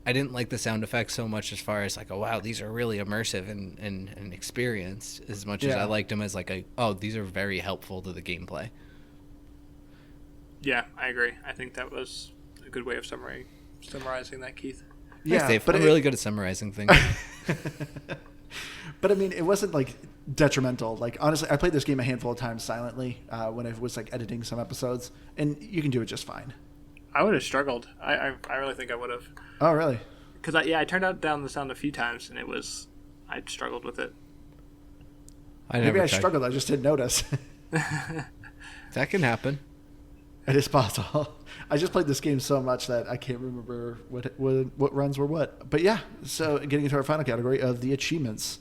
didn't like the sound effects so much as far as like, oh wow, these are really immersive and experienced, as much as I liked them as like these are very helpful to the gameplay. Yeah, I agree. I think that was a good way of summarizing that, Keith. Yeah, thanks, Dave. I'm really good at summarizing things. But I mean, it wasn't like detrimental. Like honestly, I played this game a handful of times silently when I was like editing some episodes, and you can do it just fine. I would have struggled. I really think I would have. Oh, really? Because I turned down the sound a few times, and I struggled with it. Maybe I struggled. I just didn't notice. That can happen. It is possible. I just played this game so much that I can't remember what runs were what. But yeah, so getting into our final category of the achievements.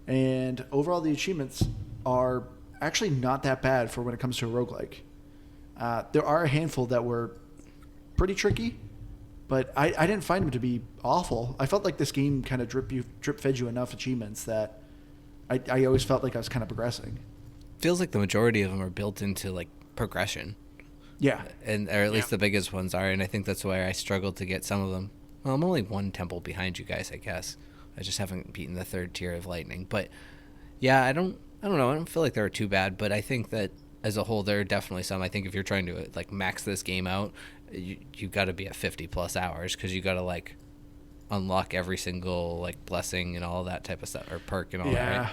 And overall, the achievements are actually not that bad for when it comes to a roguelike. There are a handful that were pretty tricky, but I didn't find them to be awful. I felt like this game kind of drip fed you enough achievements that I always felt like I was kind of progressing. Feels like the majority of them are built into like progression. Yeah. Or at least the biggest ones are, and I think that's why I struggled to get some of them. Well, I'm only one temple behind you guys, I guess. I just haven't beaten the third tier of lightning. But yeah, I don't know. I don't feel like they were too bad, but I think that as a whole, there are definitely some. I think if you're trying to like max this game out, you got to be at 50 plus hours because you got to like unlock every single like blessing and all that type of stuff, or perk and all that. Right?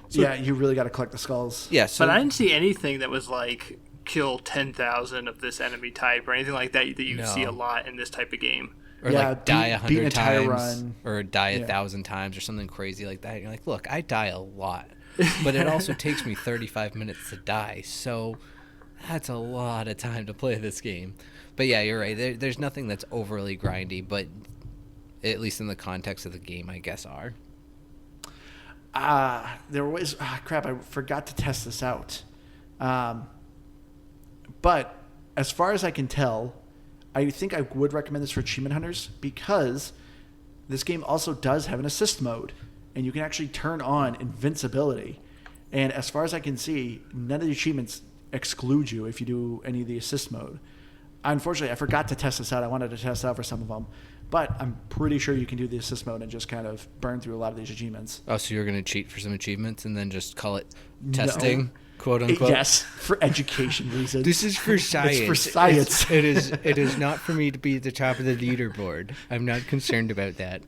So, yeah, you really got to collect the skulls. Yeah, so, but I didn't see anything that was like kill 10,000 of this enemy type or anything like that you see a lot in this type of game. Or like die 100 times or die 1,000 times or something crazy like that. You're like, look, I die a lot, but it also takes me 35 minutes to die, so that's a lot of time to play this game. But yeah, you're right. There's nothing that's overly grindy, but at least in the context of the game, I guess are. There was crap. I forgot to test this out. But as far as I can tell, I think I would recommend this for achievement hunters because this game also does have an assist mode, and you can actually turn on invincibility. And as far as I can see, none of the achievements exclude you if you do any of the assist mode. Unfortunately, I forgot to test this out. I wanted to test out for some of them, but I'm pretty sure you can do the assist mode and just kind of burn through a lot of these achievements. Oh, so you're going to cheat for some achievements and then just call it testing? No. Quote unquote. Yes, for education reasons. This is for science. It's for science. It is not for me to be at the top of the leaderboard. I'm not concerned about that.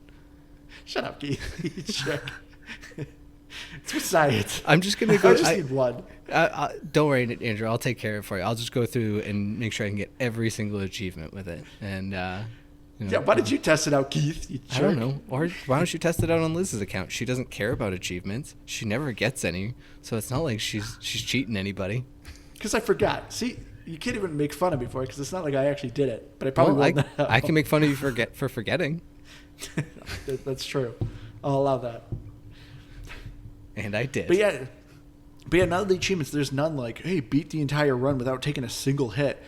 Shut up, Keith. It's for science. I'm just gonna go. I just need one. Don't worry, Andrew. I'll take care of it for you. I'll just go through and make sure I can get every single achievement with it, and Yeah, why did you test it out, Keith? You I don't jerk. know. Or why don't you test it out on Liz's account? She doesn't care about achievements. She never gets any, so it's not like she's cheating anybody. Because I forgot. See, you can't even make fun of me for it because it's not like I actually did it. But I probably Well, will now. I can make fun of you for forgetting. That's true. I'll allow that. And I did. But yeah, none of the achievements, there's none like, hey, beat the entire run without taking a single hit.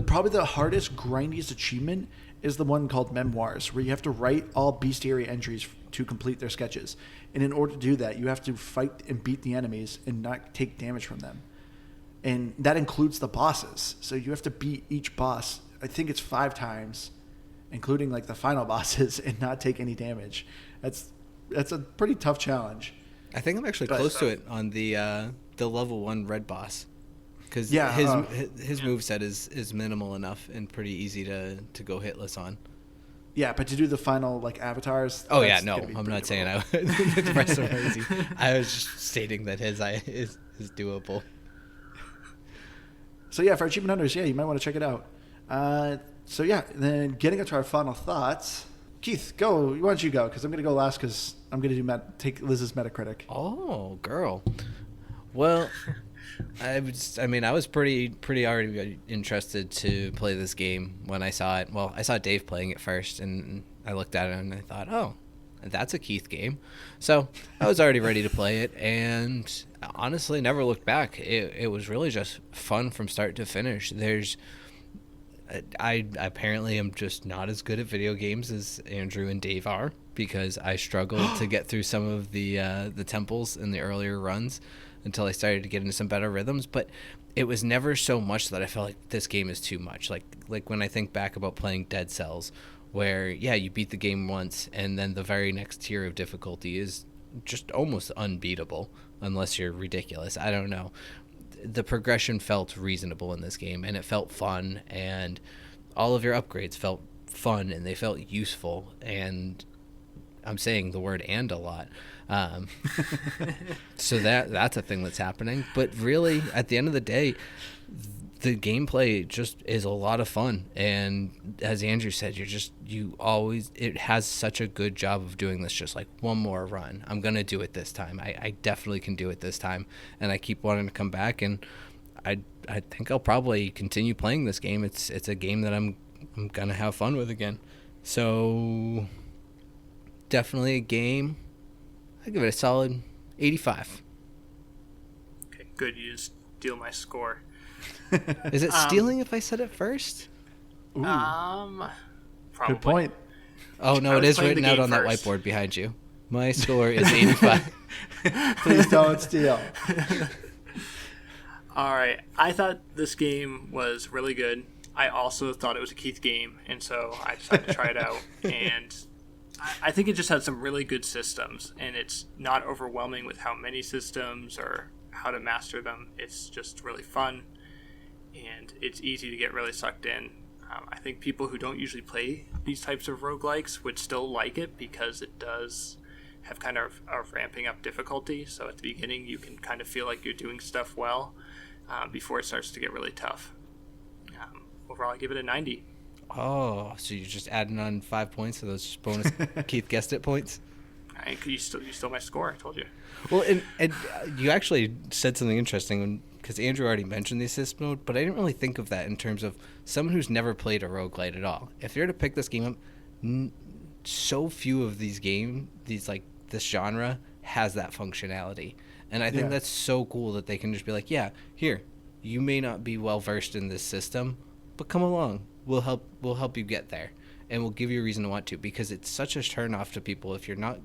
Probably the hardest, grindiest achievement is the one called Memoirs, where you have to write all bestiary entries to complete their sketches. And in order to do that, you have to fight and beat the enemies and not take damage from them. And that includes the bosses. So you have to beat each boss, I think it's 5 times, including like the final bosses, and not take any damage. That's a pretty tough challenge. I think I'm actually close to it on the level 1 red boss. Because his moveset is minimal enough and pretty easy to go hitless on. Yeah, but to do the final like avatars. Oh yeah, no, I'm not saying the rest of them are easy. I was just stating that his is doable. So yeah, for Achievement Hunters, yeah, you might want to check it out. So yeah, then getting into our final thoughts. Keith, go. Why don't you go? Because I'm going to go last because I'm going to take Liz's Metacritic. Oh, girl. Well, I was pretty already interested to play this game when I saw it. Well, I saw Dave playing it first, and I looked at it and I thought, oh, that's a Keith game. So I was already ready to play it, and honestly, never looked back. It was really just fun from start to finish. I apparently am just not as good at video games as Andrew and Dave are, because I struggled to get through some of the temples in the earlier runs until I started to get into some better rhythms. But it was never so much that I felt like this game is too much. Like when I think back about playing Dead Cells, where you beat the game once and then the very next tier of difficulty is just almost unbeatable unless you're ridiculous. I don't know. The progression felt reasonable in this game, and it felt fun, and all of your upgrades felt fun, and they felt useful, and I'm saying the word "and" a lot. So that's a thing that's happening. But really, at the end of the day, the gameplay just is a lot of fun, and as Andrew said, it has such a good job of doing this. Just like one more run, I'm gonna do it this time. I definitely can do it this time, and I keep wanting to come back, and I think I'll probably continue playing this game. It's a game that I'm gonna have fun with again. So definitely a game. I give it a solid 85. Okay, good. You just steal my score. Is it stealing if I said it first? Ooh, Probably. good point. Oh, no, I it was is playing the written out game on that first. whiteboard behind you. My score is 85. Please don't steal. All right. I thought this game was really good. I also thought it was a Keith game, and so I decided to try it out. And I think it just had some really good systems, and it's not overwhelming with how many systems or how to master them. It's just really fun, and it's easy to get really sucked in. I think people who don't usually play these types of roguelikes would still like it because it does have kind of a ramping up difficulty. So at the beginning, you can kind of feel like you're doing stuff well before it starts to get really tough. Overall, I give it a 90. Oh, so you're just adding on 5 points to those bonus Keith guessed it points? You stole my score, I told you. Well, and you actually said something interesting, because Andrew already mentioned the assist mode, but I didn't really think of that in terms of someone who's never played a roguelite at all. If you're to pick this game up, so few of this genre has that functionality. And I think that's so cool that they can just be like, yeah, here, you may not be well versed in this system, but come along. We'll help you get there, and we'll give you a reason to want to, because it's such a turn-off to people if you're not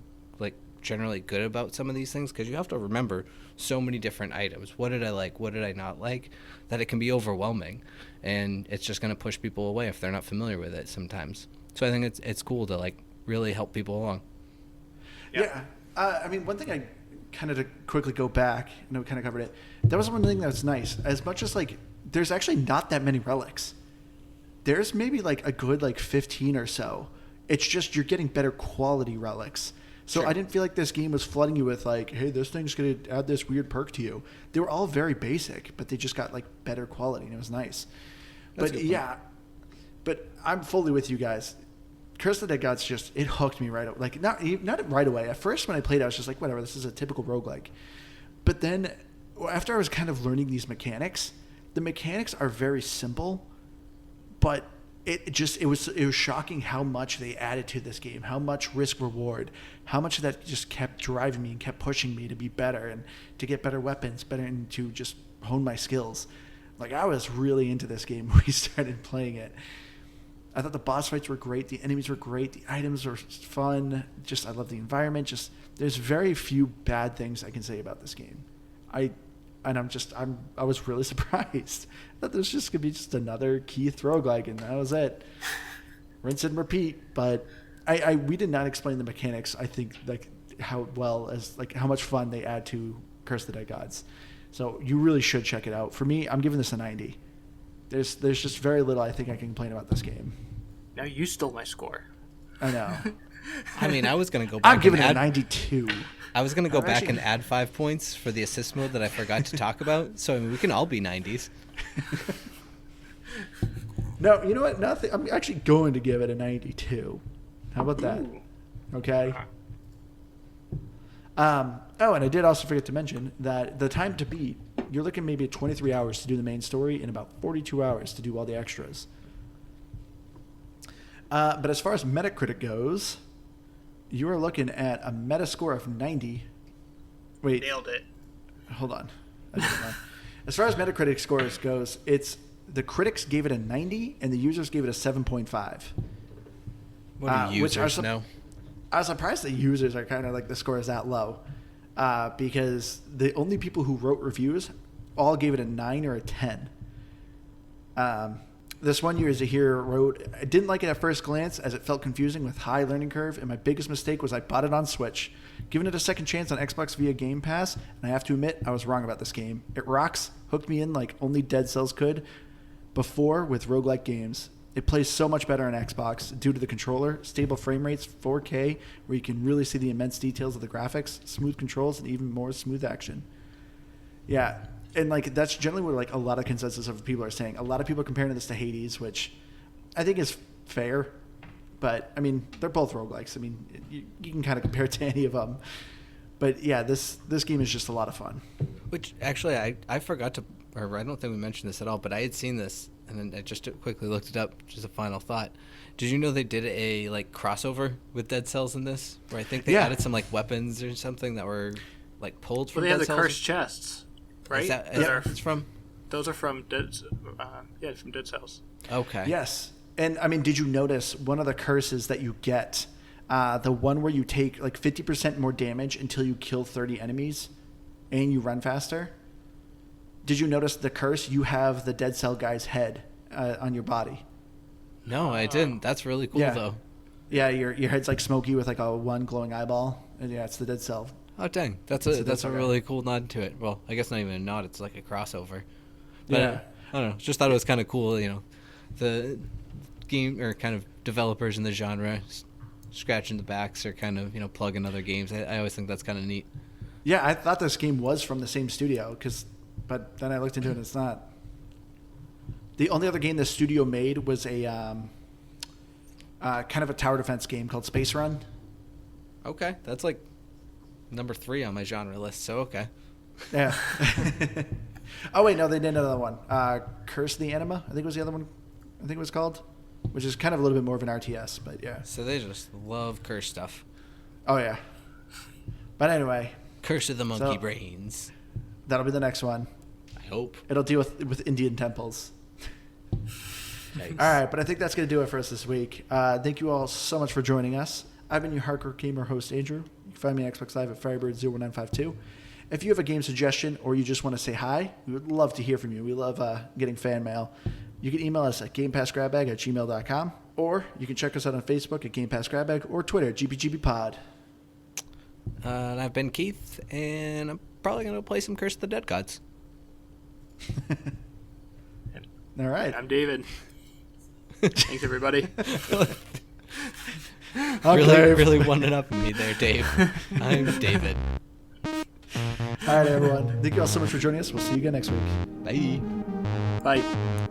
generally good about some of these things, because you have to remember so many different items. What did I like? What did I not like? That it can be overwhelming, and it's just going to push people away if they're not familiar with it sometimes. So I think it's cool to really help people along. Yeah. One thing I kind of to quickly go back, I know we kind of covered it. That was one thing that was nice. As much as there's actually not that many relics. There's maybe a good 15 or so. It's just you're getting better quality relics. So I didn't feel like this game was flooding you with hey, this thing's going to add this weird perk to you. They were all very basic, but they just got better quality, and it was nice. But I'm fully with you guys. Curse of the Dead Gods it hooked me right away. Like, not right away. At first, when I played, I was just like, whatever, this is a typical roguelike. But then, after I was kind of learning these mechanics, the mechanics are very simple, but it was shocking how much they added to this game, how much risk reward, how much of that just kept driving me and kept pushing me to be better and to get better weapons, and to just hone my skills. Like, I was really into this game when we started playing it. I thought the boss fights were great, the enemies were great, the items were fun. Just, I love the environment. Just, there's very few bad things I can say about this game. I was really surprised. I thought this was just gonna be just another Keith roguelike, and that was it. Rinse and repeat. But we did not explain the mechanics. I think like how much fun they add to Curse of the Dead Gods. So you really should check it out. For me, I'm giving this a 90. There's just very little I think I can complain about this game. Now you stole my score. I know. I mean, I was going to go back. I'm giving it a 92. I was going to go back and add 5 points for the assist mode that I forgot to talk about. So I mean, we can all be 90s. No, you know what? I'm actually going to give it a 92. How about that? Ooh. Okay. And I did also forget to mention that the time to beat, you're looking maybe at 23 hours to do the main story and about 42 hours to do all the extras. But as far as Metacritic goes, you are looking at a Metascore of 90. Wait. Nailed it. Hold on. I did it wrong. As far as Metacritic scores goes, the critics gave it a 90 and the users gave it a 7.5. What do users know? I was surprised that users are kind of like the score is that low, because the only people who wrote reviews all gave it a 9 or a 10. This one user here wrote, I didn't like it at first glance as it felt confusing with high learning curve, and my biggest mistake was I bought it on Switch. Given it a second chance on Xbox via Game Pass, and I have to admit, I was wrong about this game. It rocks, hooked me in like only Dead Cells could before with roguelike games. It plays so much better on Xbox due to the controller, stable frame rates, 4K, where you can really see the immense details of the graphics, smooth controls, and even more smooth action. Yeah, and like that's generally what like a lot of consensus of people are saying. A lot of people are comparing this to Hades, which I think is fair, but I mean they're both roguelikes. I mean you can kind of compare it to any of them. But yeah, this game is just a lot of fun. Which actually I forgot to, or I don't think we mentioned this at all, but I had seen this and then I just quickly looked it up. Just a final thought. Did you know they did a like crossover with Dead Cells in this, where I think they added some like weapons or something that were like pulled from Well, they Dead have the Cells? cursed chests, right? Is that it's from? Those are from Dead. From Dead Cells. Okay. Yes. And I mean, did you notice one of the curses that you get, the one where you take like 50% more damage until you kill 30 enemies and you run faster? Did you notice the curse? You have the Dead Cell guy's head on your body. No, I didn't. That's really cool though. Yeah, your head's like smoky with like a one glowing eyeball. And yeah, it's the Dead Cell. Oh dang, that's a really cool nod to it. Well, I guess not even a nod; it's like a crossover. But Yeah. I don't know. Just thought it was kind of cool. You know, the game or kind of developers in the genre scratching the backs or kind of plugging other games. I always think that's kind of neat. Yeah, I thought this game was from the same studio but then I looked into it and it's not. The only other game the studio made was a kind of a tower defense game called Space Run. Okay, that's like number 3 on my genre list. So okay. Yeah. Oh wait, no, they did another one. Curse of the Anima, I think was the other one. I think it was called, which is kind of a little bit more of an RTS, but yeah. So they just love curse stuff. Oh yeah. But anyway. Curse of the Monkey Brains. That'll be the next one. I hope. It'll deal with Indian temples. Nice. All right, but I think that's going to do it for us this week. Thank you all so much for joining us. I've been your hardcore gamer host, Andrew. You can find me on Xbox Live at Firebird01952. If you have a game suggestion or you just want to say hi, we would love to hear from you. We love getting fan mail. You can email us at GamePassGrabBag@gmail.com, or you can check us out on Facebook at GamePassGrabBag or Twitter at GPGBPod. And I've been Keith, and I'm probably going to play some Curse of the Dead Gods. All right. I'm David. Thanks, everybody. Really one up me there, Dave. I'm David. All right, everyone. Thank you all so much for joining us. We'll see you again next week. Bye. Bye.